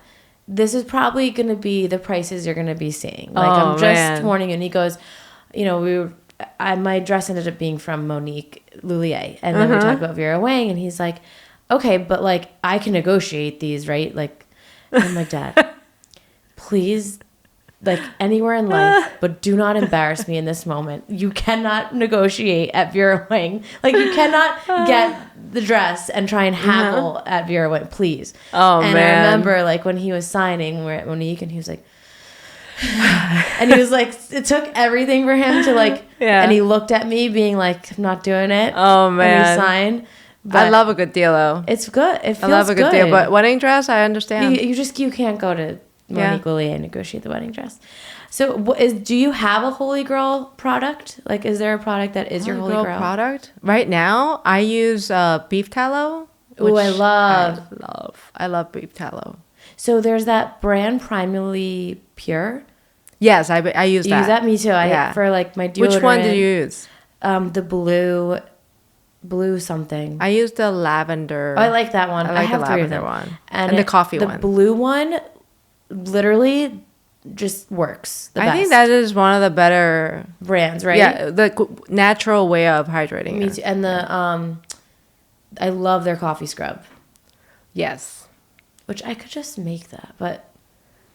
this is probably going to be the prices you're going to be seeing. Like, I'm just warning you. And he goes, you know, my dress ended up being from Monique Lullier, and then we talked about Vera Wang, and he's like, okay, but, like, I can negotiate these, right? Like, I'm like, Dad, please, like, anywhere in life, but do not embarrass me in this moment. You cannot negotiate at Vera Wang. Like, you cannot get the dress and try and haggle at Vera Wang, please. Oh, and man. I remember, like, when he was signing, we're at Monique, and he was like, and he was like, it took everything for him to, like, and he looked at me being like, I'm not doing it. Oh, man. And he signed. But I love a good deal, though. it's good. It feels I love a good deal. But wedding dress, I understand. You can't go to Monique Lullier and negotiate the wedding dress. So, do you have a Holy Grail product? Like, is there a product that is your Holy Grail product? Right now, I use beef tallow. Ooh, I love. I love beef tallow. So there's that brand Primarily Pure. Yes, I use You that. use that? Me too. For like my deodorant. Which one did you use? The blue something. I used the lavender. Oh, I like that one. I like have the three of lavender them. one. And the coffee one. The blue one literally just works the best. I think that is one of the better brands, right? Yeah, the natural way of hydrating. Me too. And I love their coffee scrub. Yes. Which I could just make that, but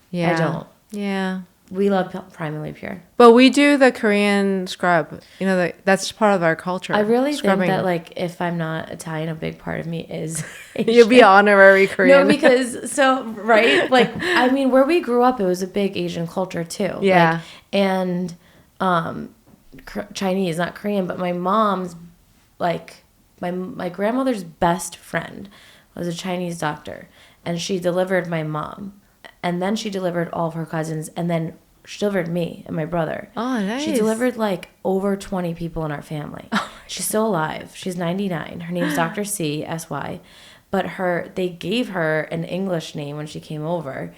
yeah. I don't. Yeah. We love Primarily Pure. But we do the Korean scrub. You know, that's part of our culture. I really Scrubbing. think that, like, if I'm not Italian, a big part of me is Asian. You'll be honorary Korean. No, because, right? Like, I mean, where we grew up, it was a big Asian culture, too. Yeah. Like, and Chinese, not Korean, but my mom's, like, my grandmother's best friend was a Chinese doctor. And she delivered my mom. And then she delivered all of her cousins. And then she delivered me and my brother. Oh, nice. She delivered, like, over 20 people in our family. She's still alive. She's 99. Her name's Dr. C, S-Y. But they gave her an English name when she came over.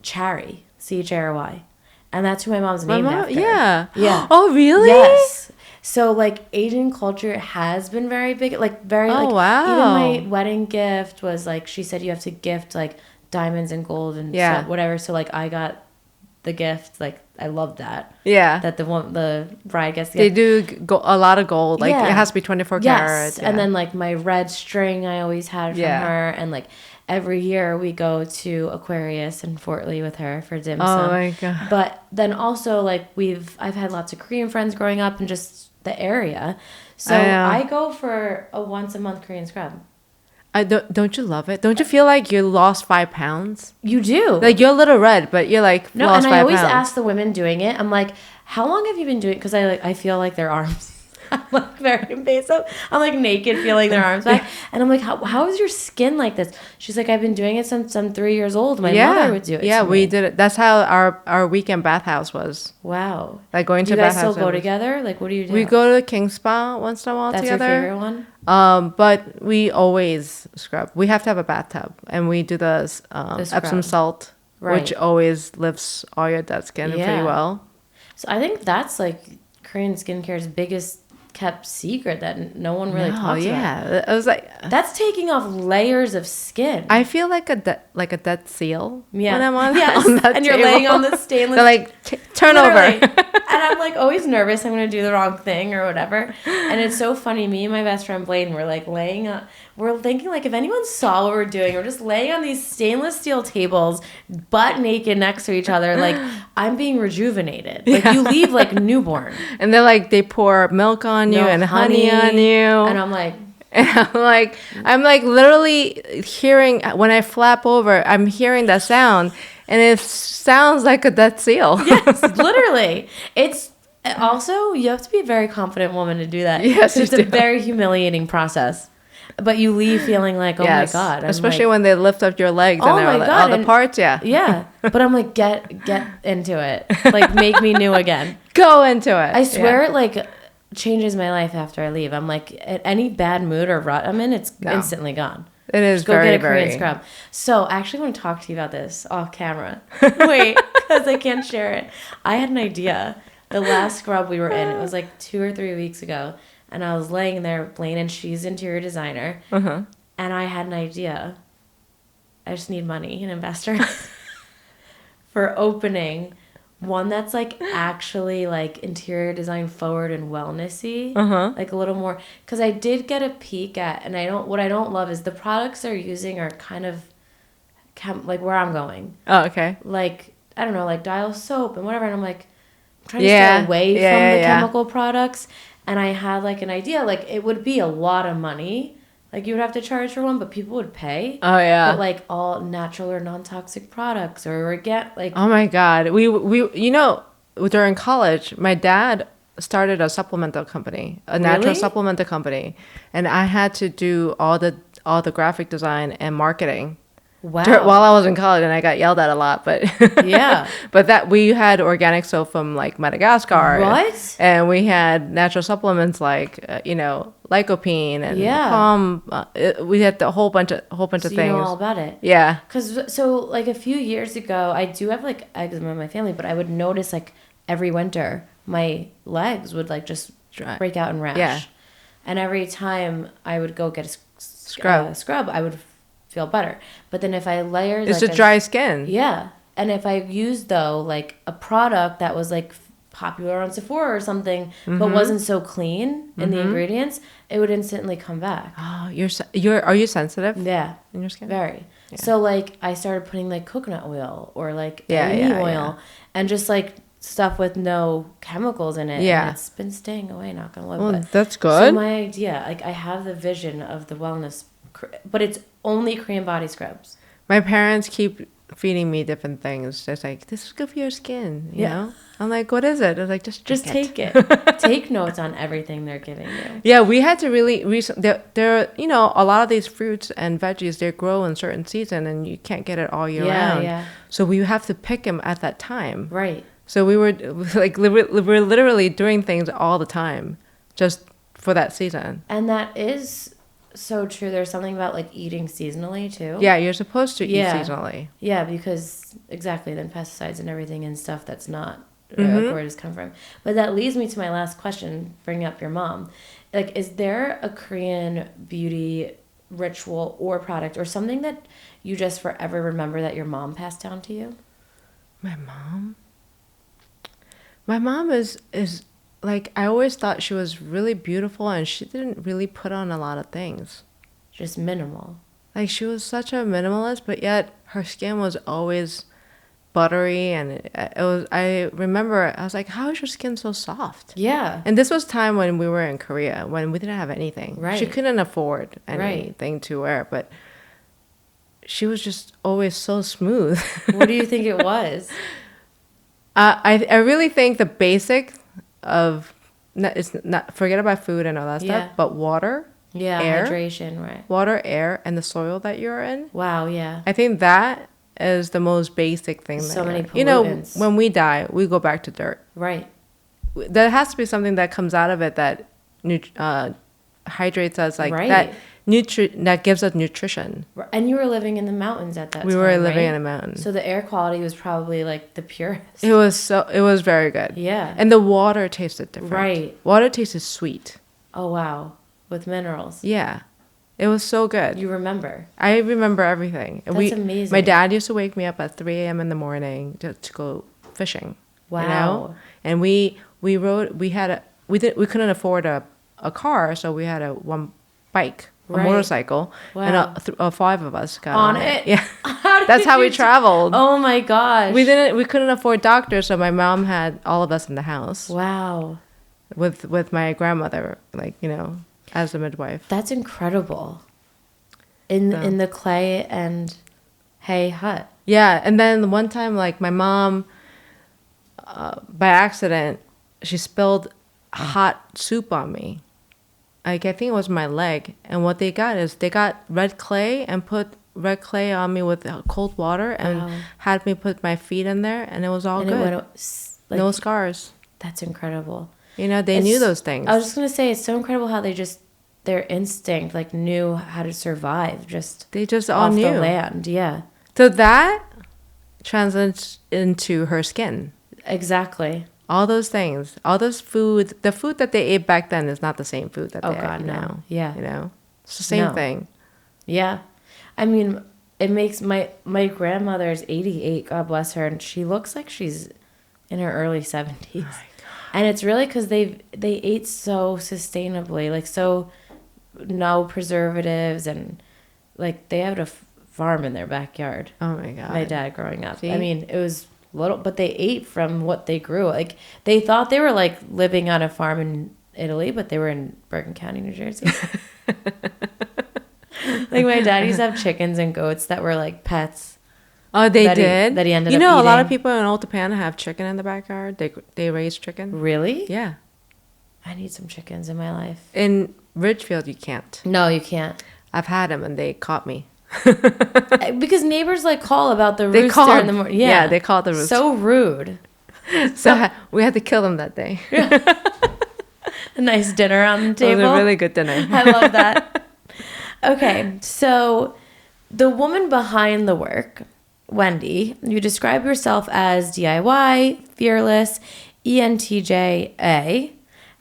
Chary, C-H-A-R-Y. And that's who my mom's named after. Yeah. Yeah. Oh, really? Yes. So, like, Asian culture has been very big. Like, wow. Even my wedding gift was, like, she said you have to gift, like, diamonds and gold and stuff, whatever. So, like, I got the gift. Like, I love that. Yeah. That the bride gets the They gift. do a lot of gold. Like, it has to be 24 Yes. karat. Yeah. And then, like, my red string I always had from her. And, like, every year we go to Aquarius in Fort Lee with her for dim sum. Oh, my God. But then also, like, I've had lots of Korean friends growing up in just the area. So I go for a once a month Korean scrub. Don't you love it? Don't you feel like you lost 5 pounds? You do. Like, you're a little red, but you're like, no, lost and 5 I always pounds. ask the women doing it. I'm like, how long have you been doing it? Because I feel like their arms. I'm like very invasive. I'm like naked, feeling their arms back, and I'm like, how is your skin like this? She's like, I've been doing it since I'm 3 years old. My mother would do it. Yeah, to we me. did it. That's how our weekend bathhouse was. Wow. Like going to you guys bathhouse. still go together? Like, what do you do? We go to King Spa once in a while That's together. your favorite one? But we always scrub. We have to have a bathtub, and we do the Epsom salt, which always lifts all your dead skin pretty well. So I think that's like Korean skincare's biggest kept secret that no one really talks about. Yeah, I was like, that's taking off layers of skin. I feel like a dead seal. Yeah. When I'm on, yes. on that and you're table. laying on the stainless. They're like, turn Literally. over. And I'm like always nervous I'm gonna do the wrong thing or whatever. And it's so funny. Me and my best friend Blaine were like we're thinking like if anyone saw what we're doing, we're just laying on these stainless steel tables, butt naked next to each other. Like I'm being rejuvenated. Like you leave like newborn. And they're like, they pour milk on you and honey on you. And I'm like. And I'm like literally hearing, when I flap over, I'm hearing that sound. And it sounds like a death seal. Yes, literally. It's also, you have to be a very confident woman to do that. Yes, you it's a do. very humiliating process. But you leave feeling like, oh Yes. my God. I'm Especially like, when they lift up your legs Oh and they're my like, God, all the and- parts, yeah. yeah. But I'm like, get into it. Like, make me new again. Go into it. I swear it, like, changes my life after I leave. I'm like, at any bad mood or rut I'm in, it's No. instantly gone. It is Just go very, get a Korean very... scrub. So I actually want to talk to you about this off camera. Wait, because I can't share it. I had an idea. The last scrub we were in, it was like 2 or 3 weeks ago, and I was laying there, Blaine, and she's interior designer, Uh-huh. and I had an idea. I just need money, an investor, for opening one that's like actually like interior design forward and wellnessy, like a little more. Because I did get a peek at, and what I don't love is the products they're using are kind of like where I'm going. Oh, okay. Like, I don't know, like Dial soap and whatever. And I'm like, I'm trying to Yeah. stay away Yeah, from yeah, the yeah. chemical products. And I had like an idea, like it would be a lot of money. Like you would have to charge for one, but people would pay. Oh, yeah. But like all natural or non-toxic products or get like, Oh my God. We you know, during college, my dad started a supplemental company, a natural Really? supplemental company. And I had to do all the graphic design and marketing wow. while I was in college, and I got yelled at a lot, but Yeah. but that we had organic soap from like Madagascar. What? And we had natural supplements like lycopene and Yeah. palm. We had a whole bunch of So things. you know all about it. Yeah. Because, so, like, a few years ago, I do have, like, eczema in my family, but I would notice, like, every winter, my legs would, like, just Dry. break out in rash. Yeah. And every time I would go get a Scrub. I would feel better. But then if I layered, It's like, the dry skin. Yeah. And if I used, though, like, a product that was, like, popular on Sephora or something, but wasn't so clean in the ingredients, it would instantly come back. Oh, are you sensitive Yeah. in your skin? Very. So like I started putting like coconut oil or like Yeah, almond yeah, oil and just like stuff with no chemicals in it. Yeah. And it's been staying away, not gonna lie. Well, But that's so good. my idea, like I have the vision of the wellness, but it's only Korean body scrubs. My parents keep feeding me different things. It's like, this is good for your skin, you know? I'm like, what is it? They're like, just Take it. Take notes on everything they're giving you. Yeah, we had to really there a lot of these fruits and veggies, they grow in certain season and you can't get it all year round. Yeah. So we have to pick them at that time. Right. So we were like we're literally doing things all the time just for that season. And that is so true. There's something about like eating seasonally too. Yeah, you're supposed to eat Yeah. seasonally. Yeah, because exactly, then pesticides and everything and stuff that's not where it has come from. But that leads me to my last question, bringing up your mom. Like, is there a Korean beauty ritual or product or something that you just forever remember that your mom passed down to you? My mom is like, I always thought she was really beautiful and she didn't really put on a lot of things. Just minimal. Like, she was such a minimalist, but yet her skin was always buttery, and it was, I remember, I was like, how is your skin so soft? Yeah. And this was time when we were in Korea, when we didn't have anything. Right. She couldn't afford anything to wear, but she was just always so smooth. What do you think it was? I really think the basic of, it's not, forget about food and all that Yeah. stuff, but water, Yeah, air, hydration, right. water, air, and the soil that you're in. Wow, yeah. I think that is the most basic thing. So that many you know, pollutants. when we die, we go back to dirt. Right. There has to be something that comes out of it that hydrates us, like Right. that gives us nutrition. And you were living in the mountains at that time, We were living right? in a mountain. So the air quality was probably like the purest. It was very good. Yeah. And the water tasted different. Right. Water tasted sweet. Oh, wow. With minerals. Yeah. It was so good. You remember. I remember everything. That's amazing. My dad used to wake me up at 3 a.m. in the morning to go fishing. Wow. You know? And we couldn't afford a car, so we had one bike, a Right. motorcycle, Wow. and 5 of us got On on it? Yeah. How That's did how we you traveled. Oh my gosh. We couldn't afford doctors, so my mom had all of us in the house Wow. with my grandmother, like, you know, as a midwife. That's incredible. In the clay and hay hut. Yeah, and then one time, like my mom, by accident, she spilled hot soup on me. Like I think it was my leg, and what they got is they got red clay and put red clay on me with cold water and Wow. had me put my feet in there, and it was all And good. it went like, No scars. that's incredible. You know, they It's- knew those things. I was just gonna say it's so incredible how they just their instinct like knew how to survive just They just all off knew. the land. Yeah, So that translates into her skin. exactly. All those things, all those food, the food that they ate back then is not the same food that Oh, they God, eat no. now. Yeah. You know, it's the same No. thing. Yeah, I mean, it makes my grandmother's 88. God bless her, and she looks like she's in her early 70s. And it's really because they ate so sustainably, like so no preservatives, and like they had a farm in their backyard. Oh my God. My dad growing up. See? I mean, it was little, but they ate from what they grew. Like they thought they were like living on a farm in Italy, but they were in Bergen County, New Jersey. Like my dad used to have chickens and goats that were like pets. Oh, they that he- did? that he ended you up know, a lot of eating. people in Old Japan have chicken in the backyard. They raise chicken. Really? Yeah. I need some chickens in my life. In Ridgefield, you can't. No, you can't. I've had them and they caught me. Because neighbors like call about the They rooster called. in the morning. Yeah, they called the rooster. So rude. So we had to kill them that day. A nice dinner on the It was table. a really good dinner. I love that. Okay, so the woman behind the work, Wendy, you describe yourself as DIY, fearless, ENTJA.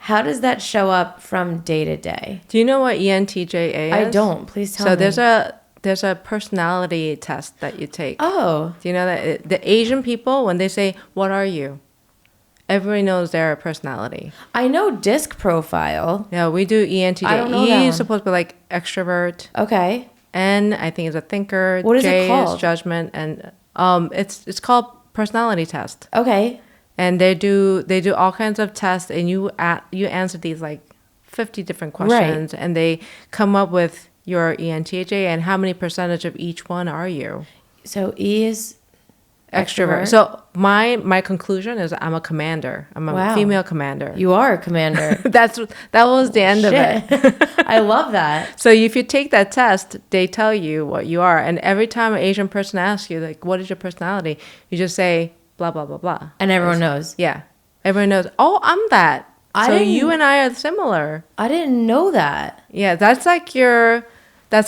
How does that show up from day to day? Do you know what ENTJA is? I don't. Please tell me. So there's a personality test that you take. Oh, Do you know that the Asian people, when they say, "What are you?" everybody knows their personality. I know disc profile. Yeah, we do ENTJ. I don't know that E one. is supposed to be like extrovert. Okay. N, I think, is a thinker. What is it J called? is judgment, and it's called personality test. Okay. And they do all kinds of tests, and you answer these like 50 different questions, and they come up with your ENTJ and how many percentage of each one are you. So E is Extrovert. So my conclusion is I'm a commander. I'm a Wow. female commander. You are a commander. That was the end of it. Shit. I love that. So if you take that test, they tell you what you are. And every time an Asian person asks you, like, what is your personality? You just say, blah, blah, blah, blah. And everyone knows. Yeah. Everyone knows, oh, I'm that. I So didn't- you and I are similar. I didn't know that. Yeah, that's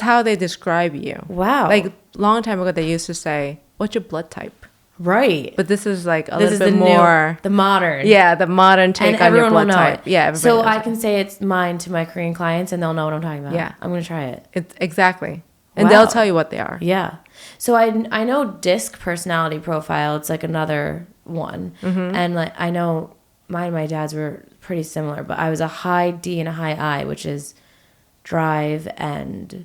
how they describe you. Wow. Like, long time ago, they used to say, what's your blood type? Right. But this is like a This little is bit the more. the modern. Yeah, the modern take And on your everyone will blood know type. it. Yeah, everybody So knows I it. can say it's mine to my Korean clients, and they'll know what I'm talking about. Yeah. I'm gonna try it. Exactly. And Wow. they'll tell you what they are. Yeah. So I know DISC personality profile. It's like another one, and like I know mine and my dad's were pretty similar, but I was a high D and a high I, which is drive and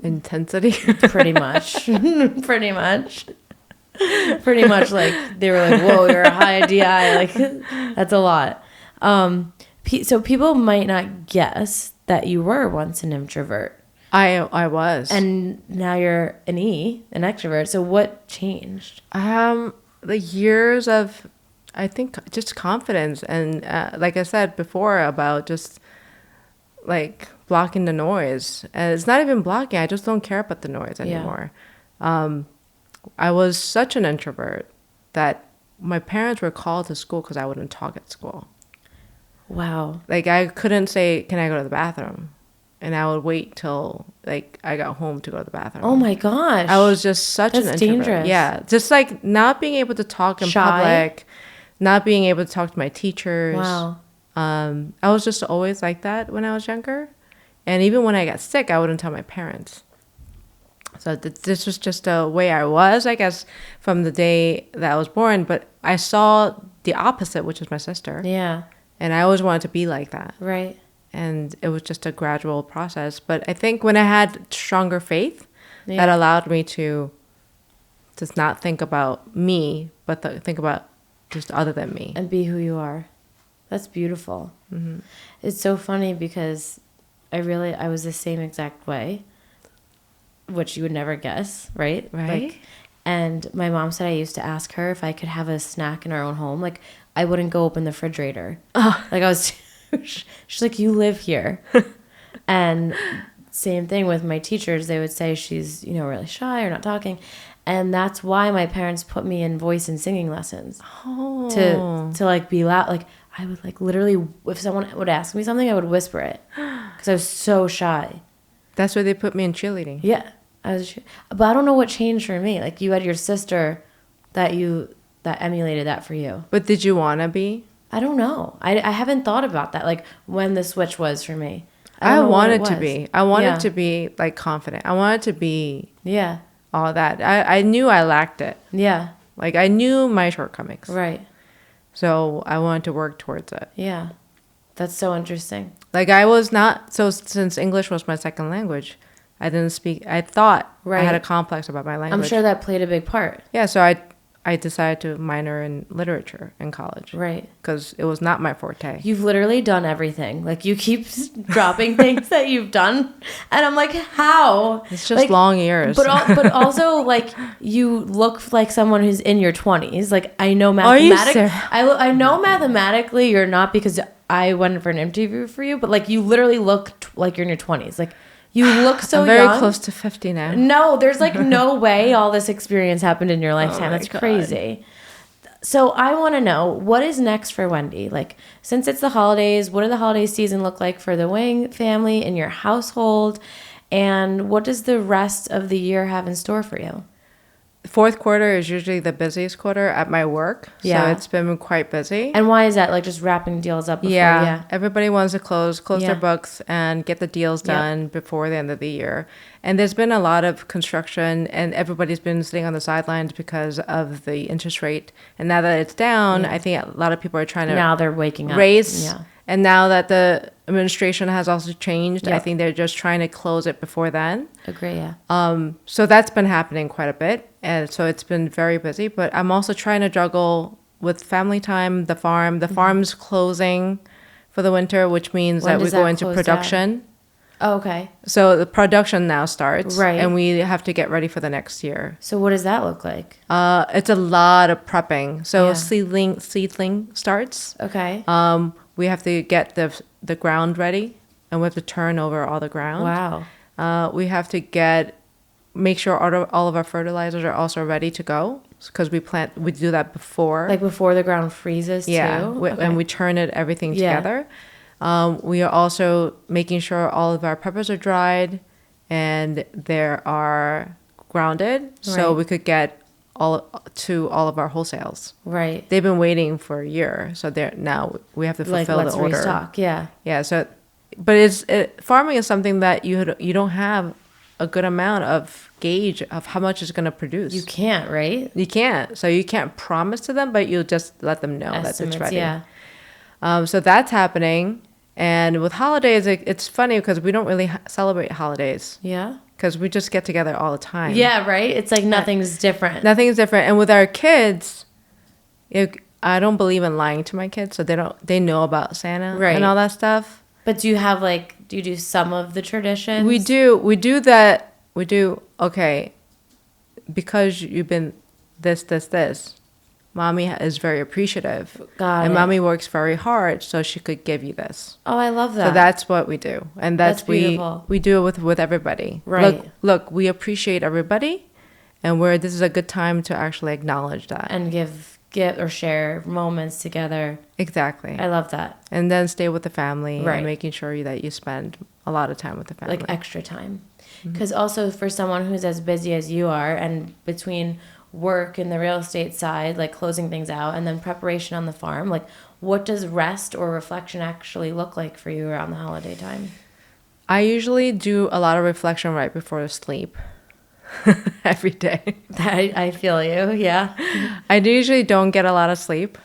Intensity. pretty much, pretty much like they were like, whoa, you're a high DI, like that's a lot. So people might not guess that you were once an introvert. I was. And now you're an E, an extrovert. So what changed? The years of, I think, just confidence. And like I said before about just like blocking the noise. And it's not even blocking. I just don't care about the noise anymore. I was such an introvert that my parents were called to school because I wouldn't talk at school. Wow. Like I couldn't say, can I go to the bathroom? And I would wait till like I got home to go to the bathroom. Oh my gosh. I was just such an That's introvert. dangerous. Yeah, just like not being able to talk in Shy? public, not being able to talk to my teachers. Wow. I was just always like that when I was younger, and even when I got sick, I wouldn't tell my parents. So this was just a way I was, I guess, from the day that I was born. But I saw the opposite, which is my sister, Yeah. and I always wanted to be like that. Right. And it was just a gradual process. But I think when I had stronger faith, Yeah. that allowed me to just not think about me, but think about just other than me. And be who you are. That's beautiful. Mm-hmm. It's so funny because I was the same exact way, which you would never guess, right? Right. Like, And my mom said I used to ask her if I could have a snack in our own home. Like, I wouldn't go open the refrigerator. Like, I was, she's like, you live here. And same thing with my teachers. They would say she's, you know, really shy or not talking. And that's why my parents put me in voice and singing lessons. To like be loud. Like, I would like literally, if someone would ask me something, I would whisper it. Because I was so shy. That's why they put me in cheerleading. Yeah. But I don't know what changed for me. Like, you had your sister that emulated that for you. But did you want to be? I don't know. I haven't thought about that. Like, when the switch was for me. I don't know what it wanted to was. be. I wanted Yeah. to be like confident. I wanted to be Yeah. all that. I knew I lacked it. Yeah. Like, I knew my shortcomings. Right. So I wanted to work towards it. Yeah. That's so interesting. Like, I was not, so since English was my second language, I didn't speak, I thought I had Right. a complex about my language. I'm sure that played a big part. Yeah, so I decided to minor in literature in college. Right. Because it was not my forte. You've literally done everything. Like, you keep dropping things that you've done. And I'm like, how? It's just like, long years. But also, like, you look like someone who's in your 20s. Like, I know Are you mathematically. serious? I know mathematically you're not, because I went for an interview for you. But, like, you literally look like you're in your 20s. Like, you look so I'm very young. close to 50 now. No, there's like no way all this experience happened in your lifetime. my That's God. crazy. So I want to know, what is next for Wendy? Like, since it's the holidays, what do the holiday season look like for the Hwang family in your household? And what does the rest of the year have in store for you? Fourth quarter is usually the busiest quarter at my work. Yeah. So it's been quite busy. And why is that? Like, just wrapping deals up before? Yeah, everybody wants to close Yeah. their books and get the deals Yep. done before the end of the year. And there's been a lot of construction, and everybody's been sitting on the sidelines because of the interest rate. And now that it's down, Yeah. I think a lot of people are trying to Now they're waking up. raise. Yeah. And now that the administration has also changed, I Yep. think they're just trying to close it before then. Agree, yeah. So that's been happening quite a bit. And so it's been very busy. But I'm also trying to juggle with family time, the farm. The farm's closing for the winter, which means When that we does go that into close production. Oh, okay. So the production now starts. Right. And we have to get ready for the next year. So what does that look like? It's a lot of prepping. So Yeah. seedling starts. Okay. We have to get the ground ready, and we have to turn over all the ground. Wow. We have to make sure all of our fertilizers are also ready to go, because we do that before. Like before the ground freezes Yeah, too? and we turn everything Yeah. together. We are also making sure all of our peppers are dried and they are grounded, so Right. we could get all of our wholesales. Right. They've been waiting for a year, so now we have to Like, fulfill let's the order. restock. Yeah. Yeah, so, but farming is something that you don't have a good amount of gauge of how much it's going to produce. You can't, right? You can't. So you can't promise to them, but you'll just let them know that it's Estimates, ready. yeah. So that's happening. And with holidays, it's funny because we don't really celebrate holidays Yeah. because we just get together all the time. Yeah, right? It's like nothing's different. Nothing is different. And with our kids, I don't believe in lying to my kids, so they know about Santa Right. and all that stuff. But do you do some of the traditions? We do that. We do, okay, because you've been this. Mommy is very appreciative. Got and it. mommy works very hard so she could give you this. Oh, I love that. So that's what we do. And That's beautiful. we do it with everybody. Right. Look, we appreciate everybody, and this is a good time to actually acknowledge that. And get or share moments together. Exactly. I love that. And then stay with the family Right. and making sure that you spend a lot of time with the family. Like extra time. Mm-hmm. Because also for someone who's as busy as you are, and between work and the real estate side, like closing things out, and then preparation on the farm, like what does rest or reflection actually look like for you around the holiday time? I usually do a lot of reflection right before sleep. Every day. I feel you, yeah. I usually don't get a lot of sleep.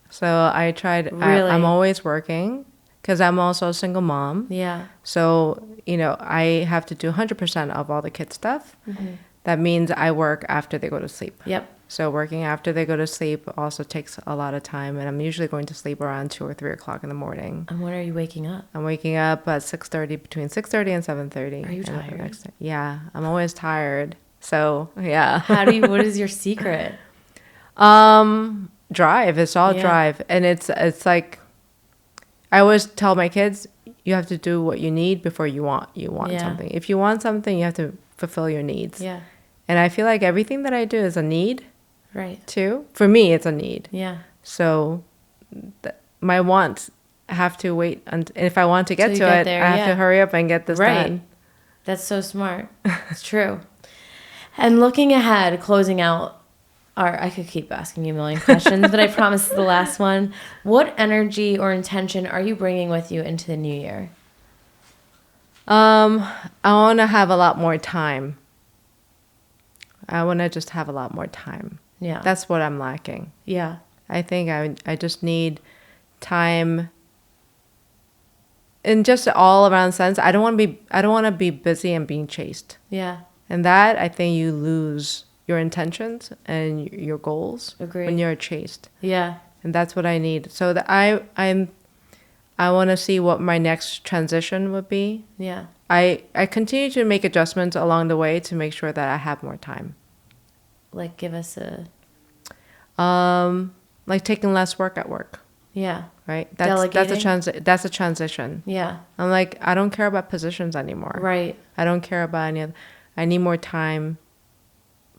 So I tried, Really? I'm always working because I'm also a single mom. Yeah. So, I have to do 100% of all the kids' stuff. Mm-hmm. That means I work after they go to sleep. Yep. So working after they go to sleep also takes a lot of time. And I'm usually going to sleep around 2 or 3 o'clock in the morning. And when are you waking up? I'm waking up at 6:30, between 6:30 and 7:30. Are you tired? Yeah, I'm always tired. So yeah. What is your secret? Drive. It's all drive. And it's like, I always tell my kids, you have to do what you need before you want something. If you want something, you have to fulfill your needs. Yeah. And I feel like everything that I do is a need. Right. Too. For me, it's a need. Yeah. So my wants have to wait. If I want to get to it, I have to hurry up and get this done. That's so smart. It's true. And looking ahead, closing out, I could keep asking you a million questions, but I promise the last one. What energy or intention are you bringing with you into the new year? I want to have a lot more time. I want to just have a lot more time. Yeah. That's what I'm lacking. Yeah. I think I just need time in just all around sense. I don't want to be busy and being chased. Yeah. And that, I think you lose your intentions and your goals when you're chased. Yeah. And that's what I need. So that I want to see what my next transition would be. Yeah. I continue to make adjustments along the way to make sure that I have more time. Like, give us a... like taking less work at work. Yeah. Right? That's a transition. Yeah. I'm like, I don't care about positions anymore. Right. I don't care about any other... I need more time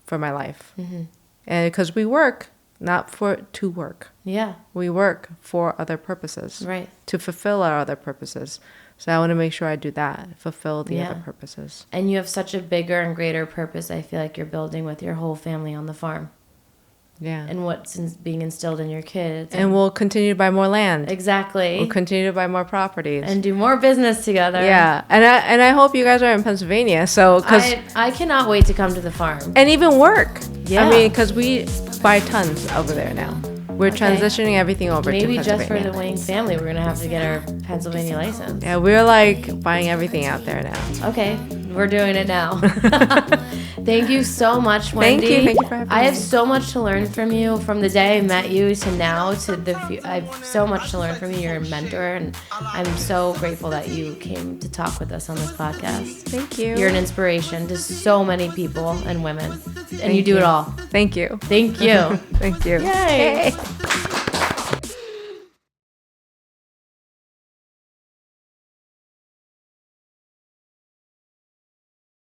for my life. Mm-hmm. And because we work not to work. Yeah. We work for other purposes. Right. To fulfill our other purposes. So I want to make sure I do that, fulfill the other purposes. And you have such a bigger and greater purpose, I feel like you're building with your whole family on the farm. Yeah. And what's being instilled in your kids. And we'll continue to buy more land. Exactly. We'll continue to buy more properties. And do more business together. Yeah. And I hope you guys are in Pennsylvania. So, cause I cannot wait to come to the farm. And even work. Yeah. I mean, because we buy tons over there now. We're transitioning everything over to Pennsylvania. Maybe just for the Hwang family, we're going to have to get our Pennsylvania license. Yeah, we're like buying everything out there now. Okay, we're doing it now. Thank you so much, Wendy. Thank you for having me. I have so much to learn from you from the day I met you to now to I have so much to learn from you. You're a mentor, and I'm so grateful that you came to talk with us on this podcast. Thank you. You're an inspiration to so many people and women, and you do it all. Thank you. Thank you. Thank you. Yay. Hey.